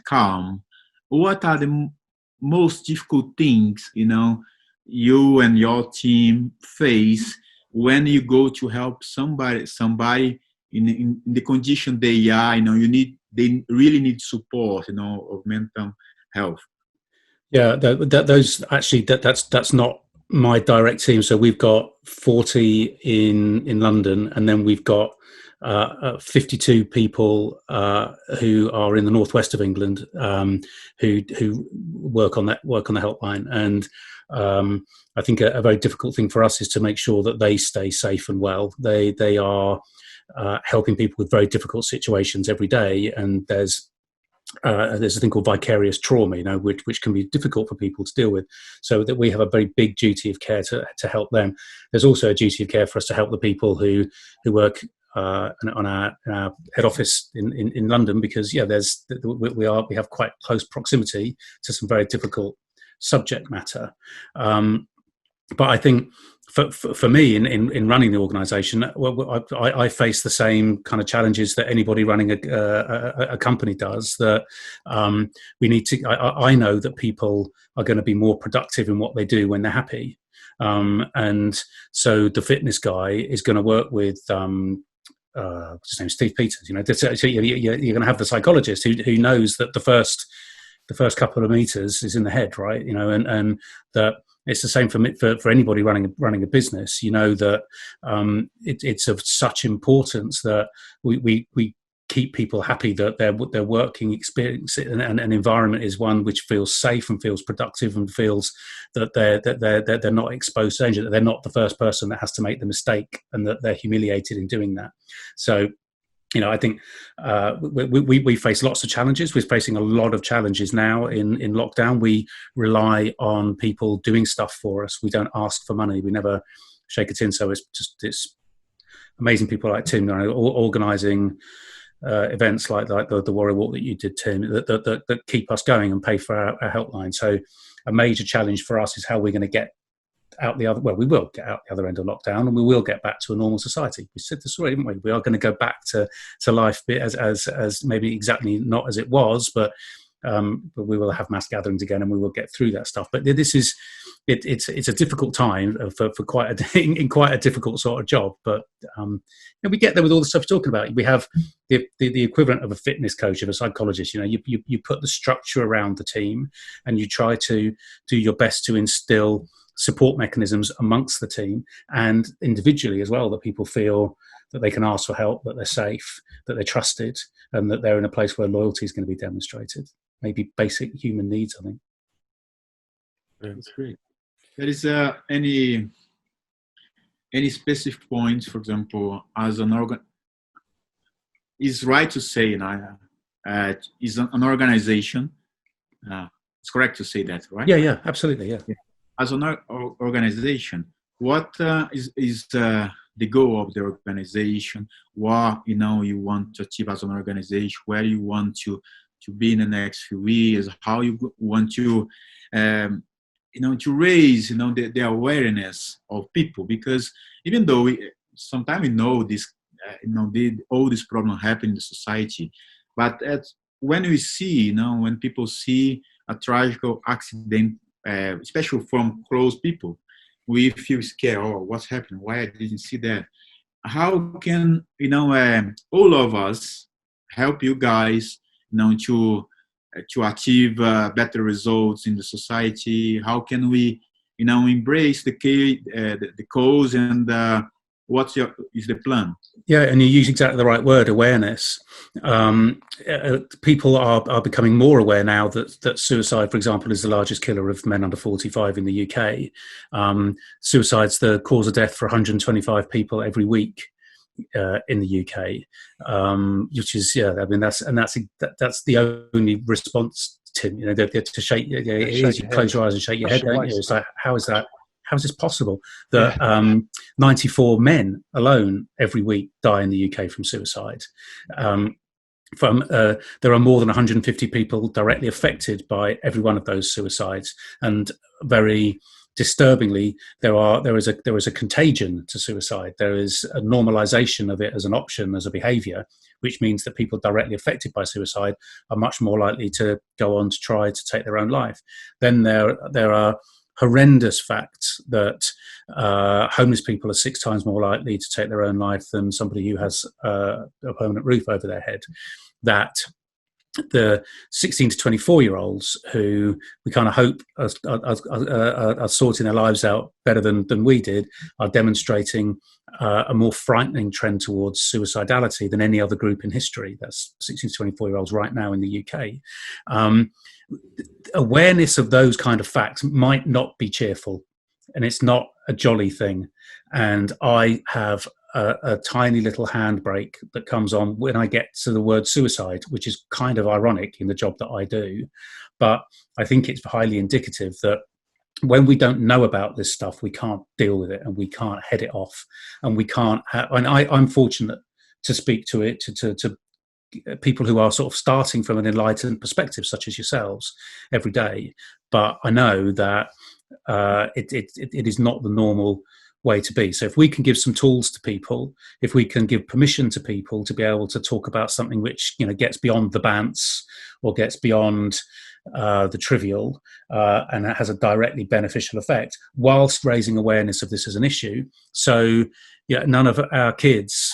Calm, what are the most difficult things, you and your team face when you go to help somebody in the condition they are, they really need support, of mental health. Yeah, that's not my direct team. So we've got 40 in London, and then we've got 52 people who are in the northwest of England, who work on the helpline. And I think a very difficult thing for us is to make sure that they stay safe and well. They are helping people with very difficult situations every day, and there's a thing called vicarious trauma, which can be difficult for people to deal with. So that we have a very big duty of care to help them. There's also a duty of care for us to help the people who work on our head office in London, because we have quite close proximity to some very difficult subject matter. But I think for me in running the organisation, I face the same kind of challenges that anybody running a company does. That we need to. I know that people are going to be more productive in what they do when they're happy, and so the fitness guy is going to work with. His name's Steve Peters. So you're going to have the psychologist who knows that the first couple of meters is in the head, right? And that. It's the same for anybody running a business. That it's of such importance that we keep people happy, that their working experience and environment is one which feels safe and feels productive and feels that they're not exposed to danger, that they're not the first person that has to make the mistake and that they're humiliated in doing that. So. I think we face lots of challenges. We're facing a lot of challenges now in lockdown. We rely on people doing stuff for us. We don't ask for money. We never shake a tin. So it's amazing people like Tim organising events like the Warrior Walk that you did, Tim, that keep us going and pay for our helpline. So a major challenge for us is how we're going to get out the other. Well, we will get out the other end of lockdown, and we will get back to a normal society. We said this already, didn't we? We are going to go back to life as maybe exactly not as it was, but we will have mass gatherings again, and we will get through that stuff. But this is it's a difficult time for quite a difficult sort of job. But we get there with all the stuff you're talking about. We have the equivalent of a fitness coach, of a psychologist. You put the structure around the team, and you try to do your best to instill support mechanisms amongst the team and individually as well, that people feel that they can ask for help, that they're safe, that they're trusted, and that they're in a place where loyalty is going to be demonstrated. Maybe basic human needs, I think. That's great. There is any specific points, for example, as an is right to say, is an organization. It's correct to say that, right? Yeah, absolutely, yeah. As an organization, what is the goal of the organization, what you want to achieve as an organization, where you want to be in the next few years, how you want to to raise the awareness of people. Because even though sometimes we know this all this problem happen in the society, but when we see when people see a tragic accident, especially from close people, we feel scared. Oh, what's happened? Why I didn't see that? How can all of us help you guys to achieve better results in the society? How can we embrace the cause, and is the plan? Yeah, and you use exactly the right word, awareness. People are becoming more aware now that suicide, for example, is the largest killer of men under 45 in the UK. Suicide's the cause of death for 125 people every week in the UK, which is that's the only response. Tim, to shake. You close your eyes and shake your head, don't you? It's like, how is that? How is this possible that 94 men alone every week die in the UK from suicide? There are more than 150 people directly affected by every one of those suicides, and very disturbingly, there is a contagion to suicide. There is a normalization of it as an option, as a behavior, which means that people directly affected by suicide are much more likely to go on to try to take their own life. Then there are horrendous facts that homeless people are 6 times more likely to take their own life than somebody who has a permanent roof over their head. That the 16 to 24-year-olds who we kind of hope are sorting their lives out better than we did are demonstrating a more frightening trend towards suicidality than any other group in history. That's 16 to 24-year-olds right now in the UK. Awareness of those kind of facts might not be cheerful, and it's not a jolly thing. And I have a tiny little handbrake that comes on when I get to the word suicide, which is kind of ironic in the job that I do. But I think it's highly indicative that when we don't know about this stuff, we can't deal with it, and we can't head it off, and we can't and I'm fortunate to speak to it, to people who are sort of starting from an enlightened perspective, such as yourselves, every day. But I know that it is not the normal way to be. So if we can give some tools to people, if we can give permission to people to be able to talk about something which gets beyond the bants or gets beyond the trivial, and that has a directly beneficial effect, whilst raising awareness of this as an issue. So none of our kids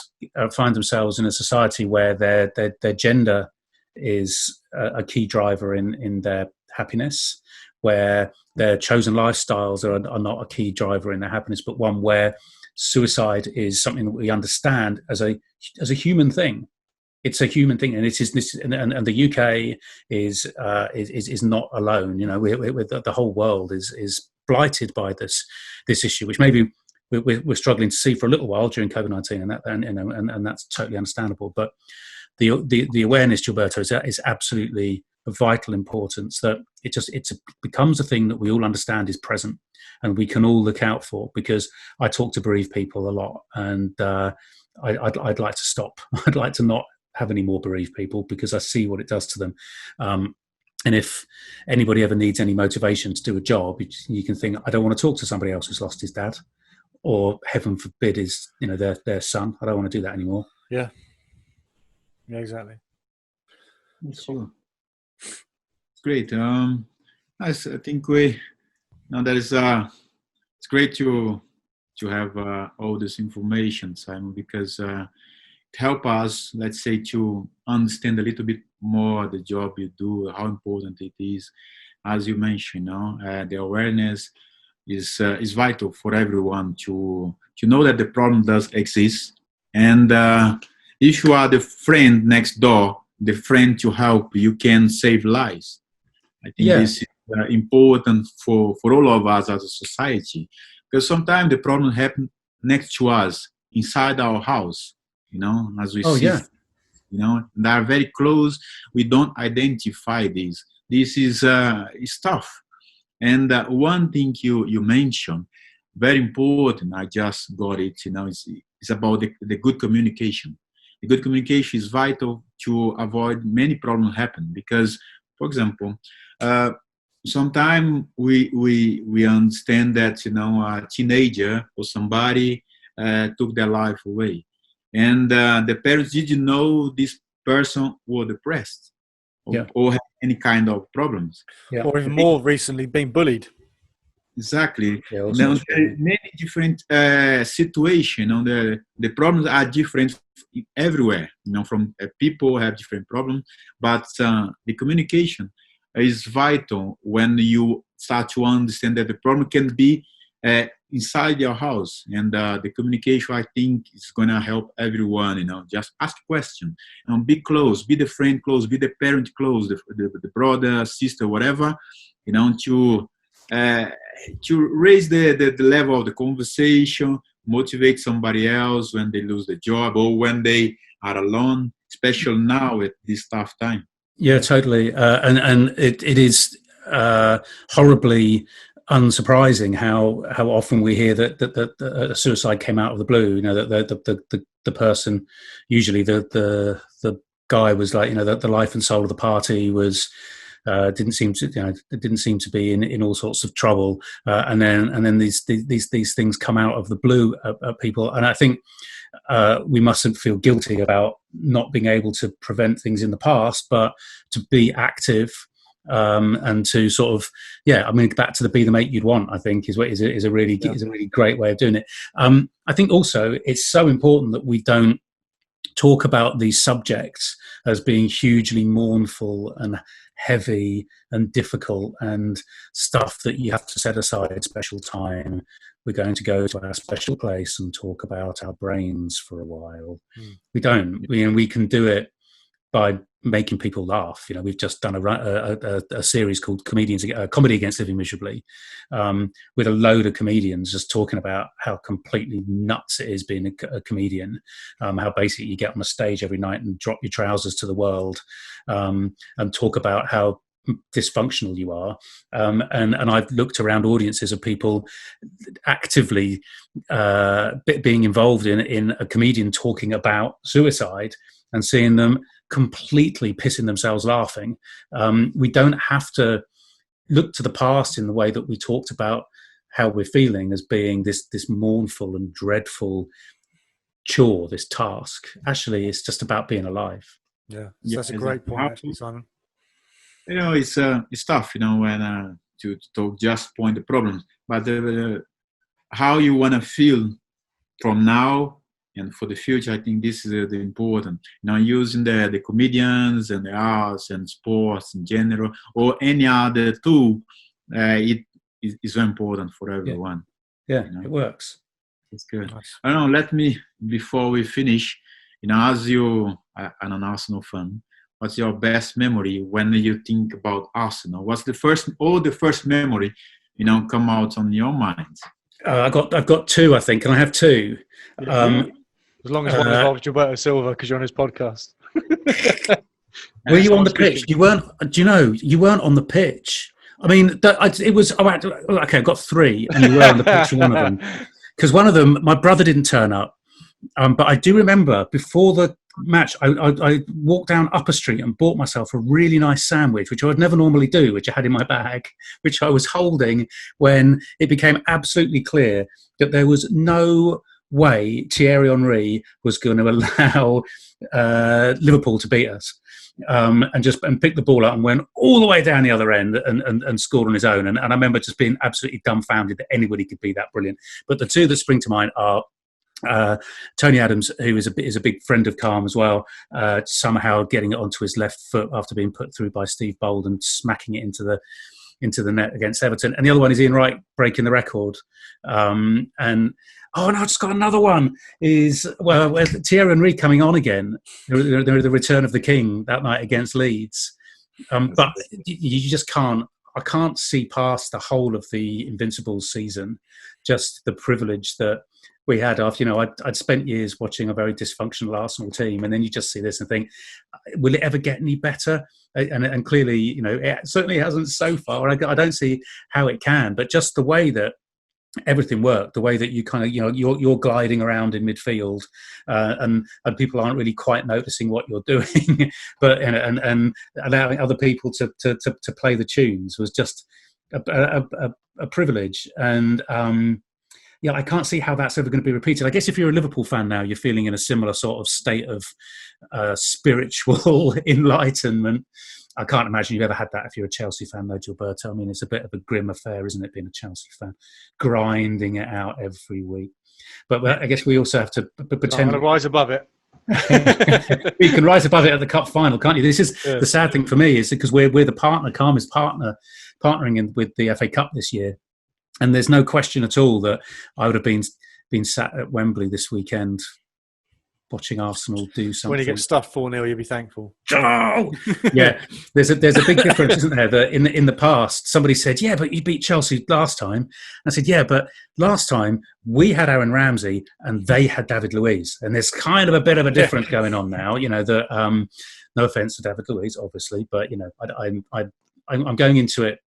find themselves in a society where their gender is a key driver in their happiness, where their chosen lifestyles are not a key driver in their happiness, but one where suicide is something that we understand as a human thing. It's a human thing, and it is this, and the UK is not alone. The whole world is blighted by this issue, which maybe we're struggling to see for a little while during COVID-19, and that's totally understandable. But the awareness, Gilberto, is absolutely of vital importance, that it becomes a thing that we all understand is present and we can all look out for. Because I talk to bereaved people a lot, and I'd like to stop. I'd like to not have any more bereaved people, because I see what it does to them. And if anybody ever needs any motivation to do a job, you can think, I don't want to talk to somebody else who's lost his dad, or heaven forbid is their son. I don't want to do that anymore. Yeah exactly. Sure. It's great. I think that is it's great to have all this information, Simon, because it helps us, let's say, to understand a little bit more the job you do, how important it is. As you mentioned, the awareness is vital for everyone to know that the problem does exist, and if you are the friend next door, the friend to help, you can save lives. I think this is important for all of us as a society, because sometimes the problem happens next to us, inside our house, as we see, they are very close. We don't identify this. This is tough. And one thing you mentioned, very important. I just got it. It's about the good communication. The good communication is vital to avoid many problems happen because, for example, sometimes we understand that a teenager or somebody took their life away, and the parents didn't know this person was depressed or had any kind of problems, or even more recently being bullied. Exactly. Yeah, Now, there are many different situations. The problems are different everywhere. From people have different problems, but the communication is vital when you start to understand that the problem can be inside your house, and the communication, I think, is gonna help everyone. Just ask question, be close, be the friend close, be the parent close, the brother, sister, whatever. To raise the level of the conversation, motivate somebody else when they lose the job or when they are alone, especially now at this tough time. Yeah, totally. And it is horribly unsurprising how often we hear that a suicide came out of the blue. That the person, usually the guy, was like, the life and soul of the party, was didn't seem to be in all sorts of trouble, and then these things come out of the blue at people. And I think we mustn't feel guilty about not being able to prevent things in the past, but to be active, and to sort of, back to the be the mate you'd want, I think is a really great way of doing it. I think also it's so important that we don't talk about these subjects as being hugely mournful and heavy and difficult and stuff that you have to set aside special time. We're going to go to our special place and talk about our brains for a while. We don't. We can do it by making people laugh. We've just done a series called Comedy Against Living Miserably, with a load of comedians just talking about how completely nuts it is being a comedian, how basically you get on a stage every night and drop your trousers to the world, and talk about how dysfunctional you are, and I've looked around audiences of people actively being involved in a comedian talking about suicide and seeing them completely pissing themselves laughing. We don't have to look to the past in the way that we talked about how we're feeling as being this mournful and dreadful chore, this task. Actually, it's just about being alive. Yeah, so that's a great point, actually, Simon. It's tough, when to just point the problems, but how you want to feel from now and for the future, I think this is the important. Using the comedians and the arts and sports in general, or any other tool, it is very important for everyone. Yeah, it works. It's good. Nice. I don't know. Let me, before we finish, as you are an Arsenal fan, what's your best memory when you think about Arsenal? What's the first memory, come out on your mind? I've got two, I think, and I have two. As long as one involves Gilberto Silva, because you're on his podcast. Were you on the pitch? You weren't. Do you know you weren't on the pitch? I mean, it was. Okay, I've got three, and you were on the pitch for one of them. Because one of them, my brother didn't turn up, but I do remember before the match, I walked down Upper Street and bought myself a really nice sandwich, which I would never normally do, which I had in my bag, which I was holding when it became absolutely clear that there was no way Thierry Henry was going to allow Liverpool to beat us, and picked the ball up and went all the way down the other end and scored on his own. And I remember just being absolutely dumbfounded that anybody could be that brilliant. But the two that spring to mind are Tony Adams, who is a big friend of Calm as well, somehow getting it onto his left foot after being put through by Steve Bold and smacking it into the net against Everton. And the other one is Ian Wright breaking the record. Oh no, I just got another one. Is Thierry Henry coming on again? The return of the king that night against Leeds. But you just can't. I can't see past the whole of the Invincibles season. Just the privilege that we had after, I'd spent years watching a very dysfunctional Arsenal team, and then you just see this and think, will it ever get any better? And clearly, it certainly hasn't so far. I don't see how it can. But just the way that everything worked. The way that you kind of, you're gliding around in midfield, and people aren't really quite noticing what you're doing, but and allowing other people to play the tunes was just a privilege. And I can't see how that's ever going to be repeated. I guess if you're a Liverpool fan now, you're feeling in a similar sort of state of spiritual enlightenment. I can't imagine you've ever had that if you're a Chelsea fan, though, Gilberto. I mean, it's a bit of a grim affair, isn't it, being a Chelsea fan, grinding it out every week. But I guess we also have to pretend. I'm going to rise above it. You can rise above it at the cup final, can't you? This is the sad thing for me, is because we're the partner, Karma's partnering with the FA Cup this year. And there's no question at all that I would have been sat at Wembley this weekend watching Arsenal do something. When you get stuffed 4-0, you'll be thankful. Oh! Yeah, there's a big difference, isn't there? That in the past, somebody said, "Yeah, but you beat Chelsea last time." I said, "Yeah, but last time we had Aaron Ramsey and they had David Luiz, and there's kind of a bit of a difference going on now." That no offense to David Luiz, obviously, but I'm going into it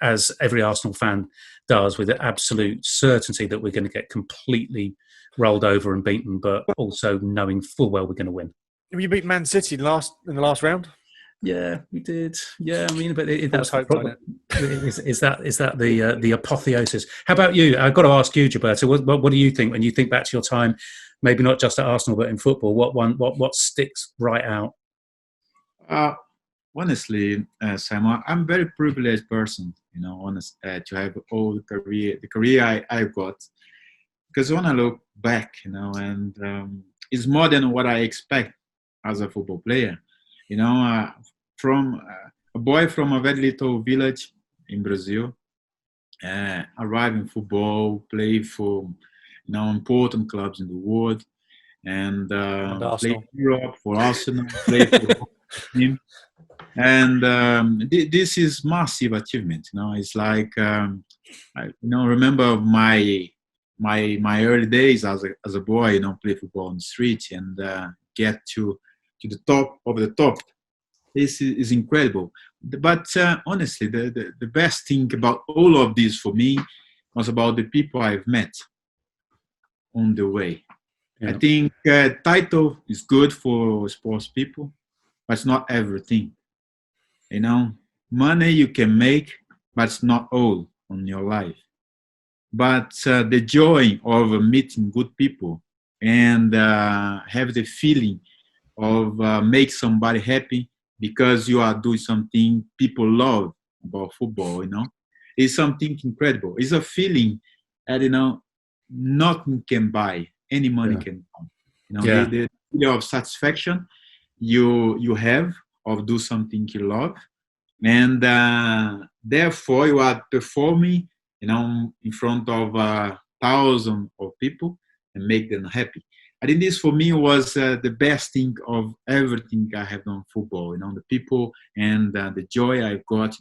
as every Arsenal fan does, with the absolute certainty that we're going to get completely rolled over and beaten, but also knowing full well we're going to win. You beat Man City in the last round. Yeah, we did. Yeah, I mean, but that's hope on it. Is that the apotheosis? How about you? I've got to ask you, Gilberto. What do you think when you think back to your time, maybe not just at Arsenal but in football? What sticks right out? Honestly, Simon, I'm a very privileged person, to have all the career I've got. Because when I look back, and it's more than what I expect as a football player. From a boy from a very little village in Brazil, arrive in football, play for important clubs in the world, and play in Europe for Arsenal, play for the team. And this is massive achievement. It's like remember my early days as a boy. Play football on the street and get to the top of the top. This is incredible. But honestly, the best thing about all of this for me was about the people I've met on the way. Yeah. I think title is good for sports people, but it's not everything. Money you can make, but it's not all on your life. But the joy of meeting good people and have the feeling of make somebody happy because you are doing something people love about football, is something incredible. It's a feeling that, nothing can buy, any money can buy. The feeling of satisfaction you have of do something you love, and therefore you are performing, in front of thousands of people and make them happy. I think this for me was the best thing of everything I have done in football. The people and the joy I've got,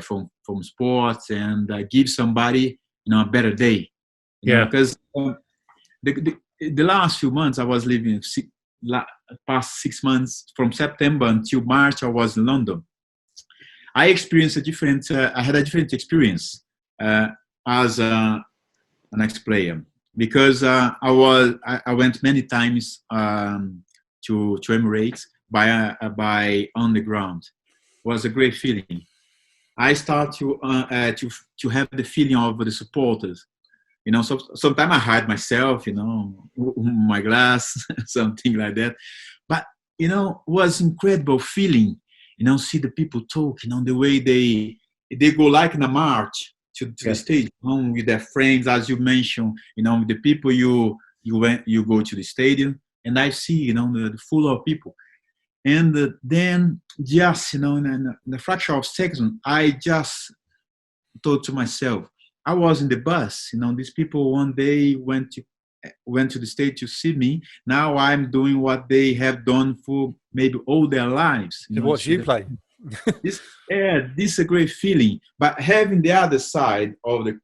from sports, and give somebody, a better day. Because the last few months I was living. Past 6 months, from September until March, I was in London. I experienced I had a different experience as an ex-player, because I went many times to Emirates by underground. It was a great feeling. I start to have the feeling of the supporters. So sometimes I hide myself, my glass, something like that. But, it was incredible feeling, see the people talk, the way they go like in a march to the stage, with their friends, as you mentioned, with the people you go to the stadium, and I see, the full of people. And then just, in a fraction of seconds, I just thought to myself, I was in the bus, these people one day went to the stage to see me. Now I'm doing what they have done for maybe all their lives. To watch you play. This is a great feeling. But having the other side of the,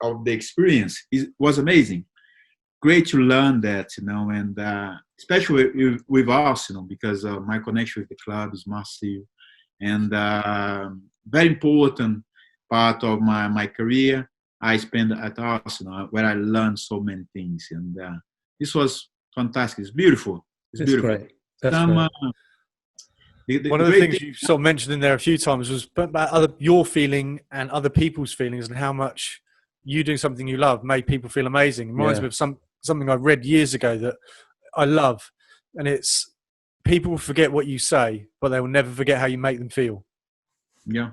of the experience was amazing. Great to learn that, and especially with Arsenal, because my connection with the club is massive, and very important part of my career. I spent at Arsenal, where I learned so many things, and this was fantastic. It's beautiful. It's beautiful. Great. That's Some great. One the of the great things thing. you sort of mentioned in there a few times was about your feeling and other people's feelings, and how much you doing something you love made people feel amazing. It reminds me of something I read years ago that I love, and it's people will forget what you say, but they will never forget how you make them feel. Yeah.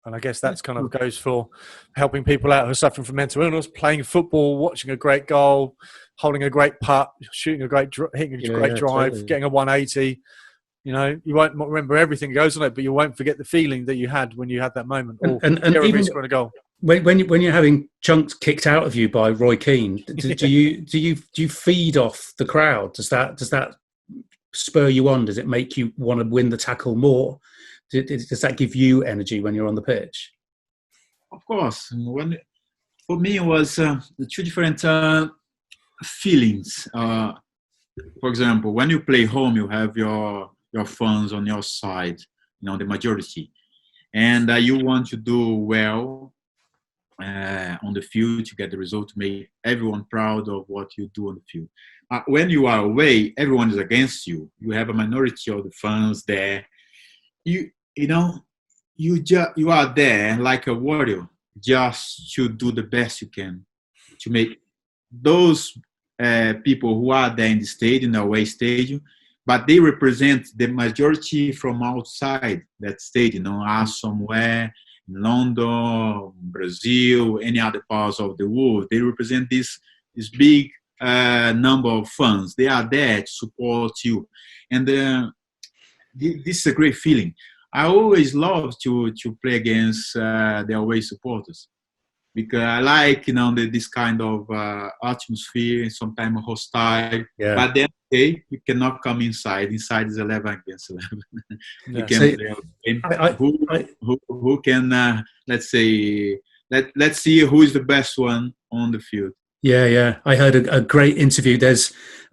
And I guess that's kind of goes for helping people out who are suffering from mental illness, playing football, watching a great goal, holding a great putt, shooting a great, hitting a great drive, totally. getting a 180. You know, you won't remember everything that goes on it, but you won't forget the feeling that you had when you had that moment. Or And even scoring a goal. when you're having chunks kicked out of you by Roy Keane, do you feed off the crowd? Does that spur you on? Does it make you want to win the tackle more? Does that give you energy when you're on the pitch? Of course. For me, it was two different feelings. For example, when you play home, you have your fans on your side, the majority, and you want to do well on the field to get the result, to make everyone proud of what you do on the field. When you are away, everyone is against you. You have a minority of the fans there. You are there like a warrior, just to do the best you can to make those people who are there in the stadium, the away stadium, but they represent the majority from outside that stadium, are somewhere in London, Brazil, any other parts of the world. They represent this big number of fans. They are there to support you, and this is a great feeling. I always love to play against the away supporters, because I like this kind of atmosphere, sometimes hostile. Yeah. But then, you cannot come inside. Inside is 11 against 11. You can play who can let's say let's see who is the best one on the field. Yeah. I heard a great interview. There's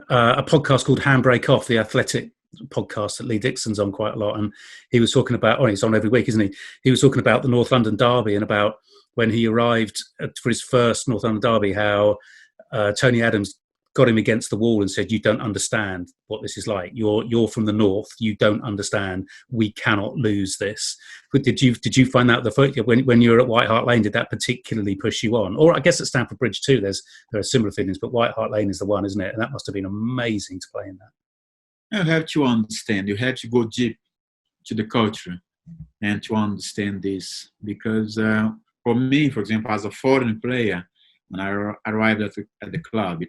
a podcast called Handbrake Off, the athletic podcast that Lee Dixon's on quite a lot, and he was talking about, he's on every week, isn't he? He was talking about the North London Derby, and about when he arrived for his first North London Derby, how Tony Adams got him against the wall and said, "You don't understand what this is like. You're from the north. You don't understand. We cannot lose this." But did you find that when you were at White Hart Lane, did that particularly push you on? Or I guess at Stamford Bridge too, there are similar feelings, but White Hart Lane is the one, isn't it? And that must have been amazing to play in that. You have to understand. You have to go deep to the culture and to understand this, because for me, for example, as a foreign player, when I arrived at the club,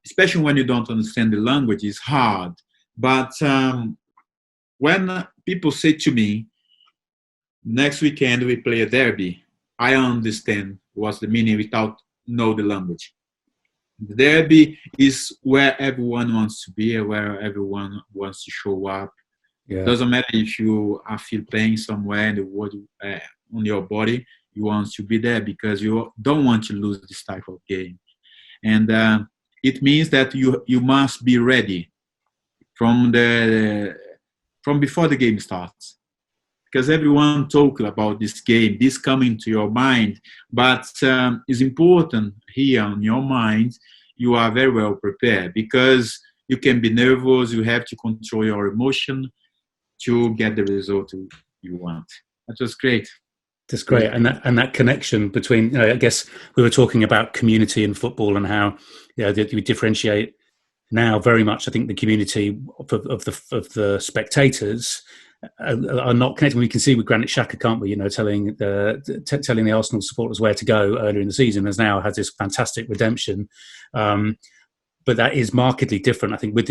especially when you don't understand the language, it's hard. But when people say to me, next weekend we play a derby, I understand what's the meaning without know the language. The derby is where everyone wants to be, where everyone wants to show up. Yeah. It doesn't matter if you are feel pain somewhere in the world, on your body, you want to be there because you don't want to lose this type of game. And it means that you must be ready from before the game starts, because everyone talks about this game, this coming to your mind, but it's important here on your mind. You are very well prepared, because you can be nervous. You have to control your emotion to get the result you want. That was great. That's great, and that connection between, I guess we were talking about community in football and how we differentiate now very much. I think the community of the spectators are not connected. We can see with Granit Xhaka, can't we? Telling the Arsenal supporters where to go earlier in the season, has now had this fantastic redemption. But that is markedly different, I think, with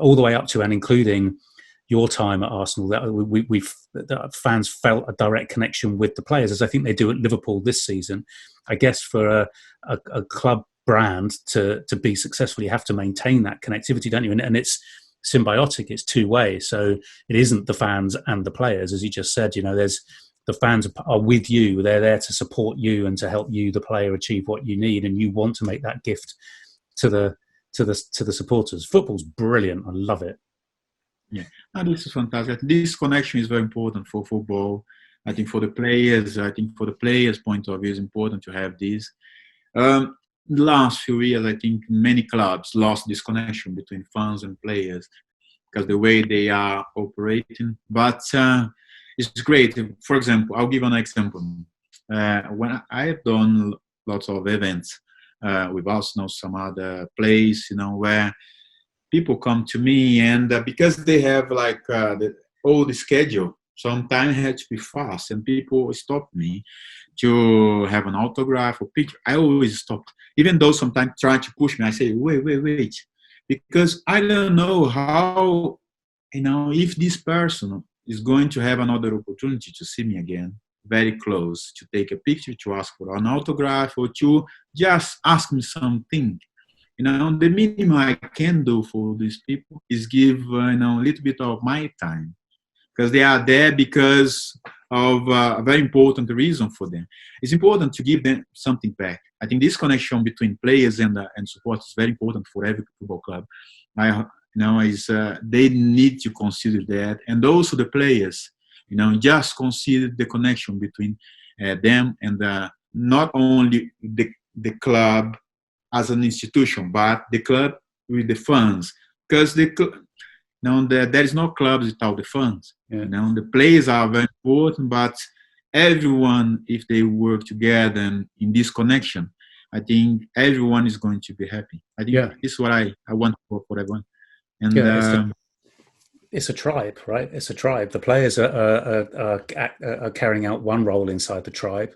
all the way up to and including your time at Arsenal. That fans felt a direct connection with the players, as I think they do at Liverpool this season. I guess for a club brand to be successful, you have to maintain that connectivity, don't you? And it's symbiotic, it's two ways. So it isn't the fans and the players, as you just said. There's the fans are with you, they're there to support you and to help you, the player, achieve what you need, and you want to make that gift to the supporters. Football's brilliant. I love it. Yeah, and this is fantastic. This connection is very important for football. I think for the players' point of view, it's important to have this. The last few years, I think many clubs lost this connection between fans and players because the way they are operating. But it's great. For example, I'll give an example. When I have done lots of events with Arsenal, some other place, where people come to me, and because they have like all the schedule, sometimes I had to be fast, and people stop me to have an autograph or picture. I always stop, even though sometimes try to push me. I say, wait, because I don't know how, if this person is going to have another opportunity to see me again, very close, to take a picture, to ask for an autograph, or to just ask me something. The minimum I can do for these people is give, a little bit of my time, because they are there because of a very important reason for them. It's important to give them something back. I think this connection between players and support is very important for every football club. They need to consider that, and also the players, just consider the connection between them and not only the club as an institution, but the club with the fans, because there is no clubs without the fans. Yeah. The players are very important, but everyone, if they work together and in this connection, I think everyone is going to be happy. I think this is what I want for everyone. And it's a tribe, right? It's a tribe. The players are carrying out one role inside the tribe.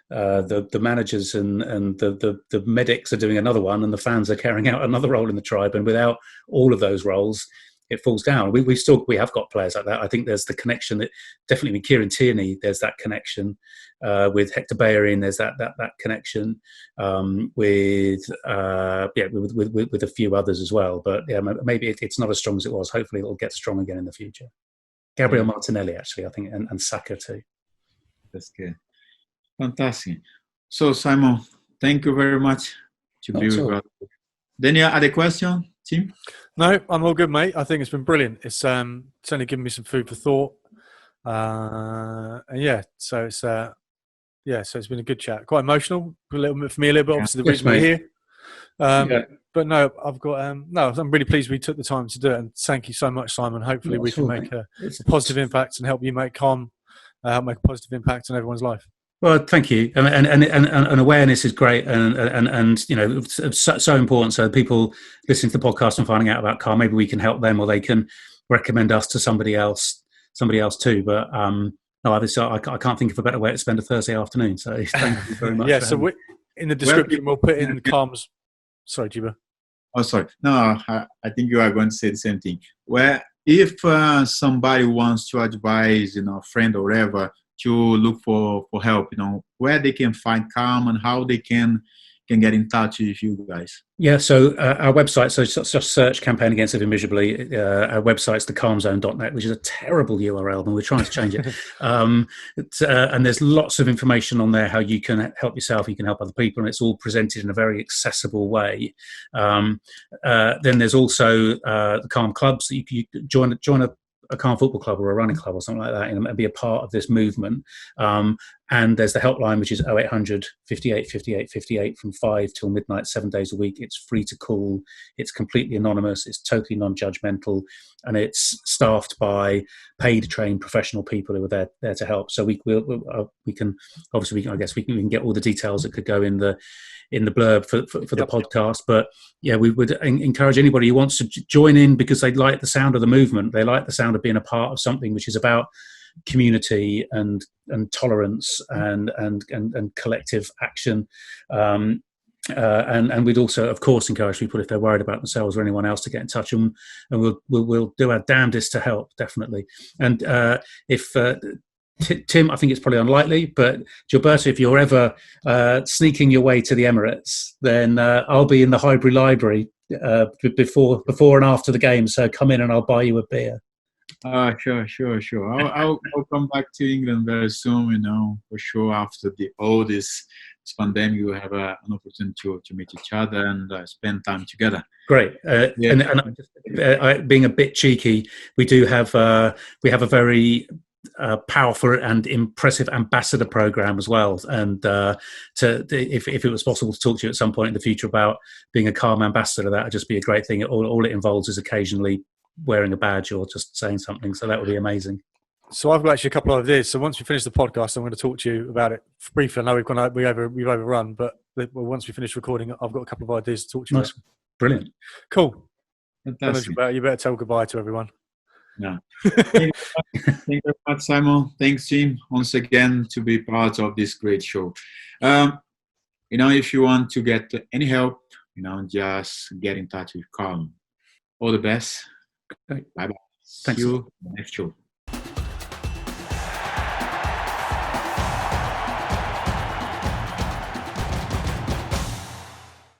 The managers and the medics are doing another one, and the fans are carrying out another role in the tribe. And without all of those roles, it falls down. We have got players like that. I think there's the connection that definitely with Kieran Tierney, there's that connection with Hector Bellerin. There's that connection with a few others as well. But maybe it's not as strong as it was. Hopefully, it'll get strong again in the future. Gabriel Martinelli, actually, I think, and Saka too. That's good. Fantastic. So, Simon, thank you very much to be with us. Daniel, other question, Tim? No, I'm all good, mate. I think it's been brilliant. It's certainly given me some food for thought. So it's been a good chat. Quite emotional, a little bit for me, a little bit. Obviously, the reason we're here. But no, I've got I'm really pleased we took the time to do it, and thank you so much, Simon. Hopefully, we can make a positive impact and help you make make a positive impact on everyone's life. Well, thank you, and awareness is great, and so important. So people listening to the podcast and finding out about Calm, maybe we can help them, or they can recommend us to somebody else too. But no, I can't think of a better way to spend a Thursday afternoon. So thank you very much. So in the description, we'll put in Calm's. Sorry, Jiba. Oh, sorry. No, I think you are going to say the same thing. Where if somebody wants to advise, a friend or whatever, to look for help, where they can find Calm and how they can get in touch with you guys. Yeah, so our website, so just search Campaign Against Living Miserably. Our website's thecalmzone.net, which is a terrible URL, and we're trying to change it. And there's lots of information on there, how you can help yourself, you can help other people, and it's all presented in a very accessible way. Then there's also the Calm clubs that you join a Calm football club or a running club or something like that, and be a part of this movement. And there's the helpline, which is 0800 58 58 58 from 5 till midnight, 7 days a week. It's free to call. It's completely anonymous. It's totally non-judgmental, and it's staffed by paid, trained professional people who are there to help. So we can get all the details that could go in the blurb for the podcast. But yeah, we would encourage anybody who wants to join in, because they like the sound of the movement. They like the sound of being a part of something which is about community and tolerance and collective action. And we'd also, of course, encourage people, if they're worried about themselves or anyone else, to get in touch, and we'll do our damnedest to help, definitely. And if Tim, I think it's probably unlikely, but Gilberto, if you're ever sneaking your way to the Emirates, then I'll be in the Highbury Library before and after the game. So come in and I'll buy you a beer. Sure. I'll come back to England very soon, for sure. After all this pandemic, we'll have an opportunity to meet each other and spend time together. Great. And being a bit cheeky, we have a very powerful and impressive ambassador program as well. And if it was possible to talk to you at some point in the future about being a Calm ambassador, that would just be a great thing. All it involves is occasionally wearing a badge or just saying something. So that would be amazing. So I've got actually a couple of ideas. So once we finish the podcast, I'm going to talk to you about it briefly. I know we've overrun, but once we finish recording, I've got a couple of ideas to talk to you about. Brilliant. Cool. Fantastic. You better tell goodbye to everyone. No. Thank you very much, Simon. Thanks, Jim, once again to be part of this great show. If you want to get any help, just get in touch with Calm. All the best. Great. Bye-bye. Thanks. See you in the next show.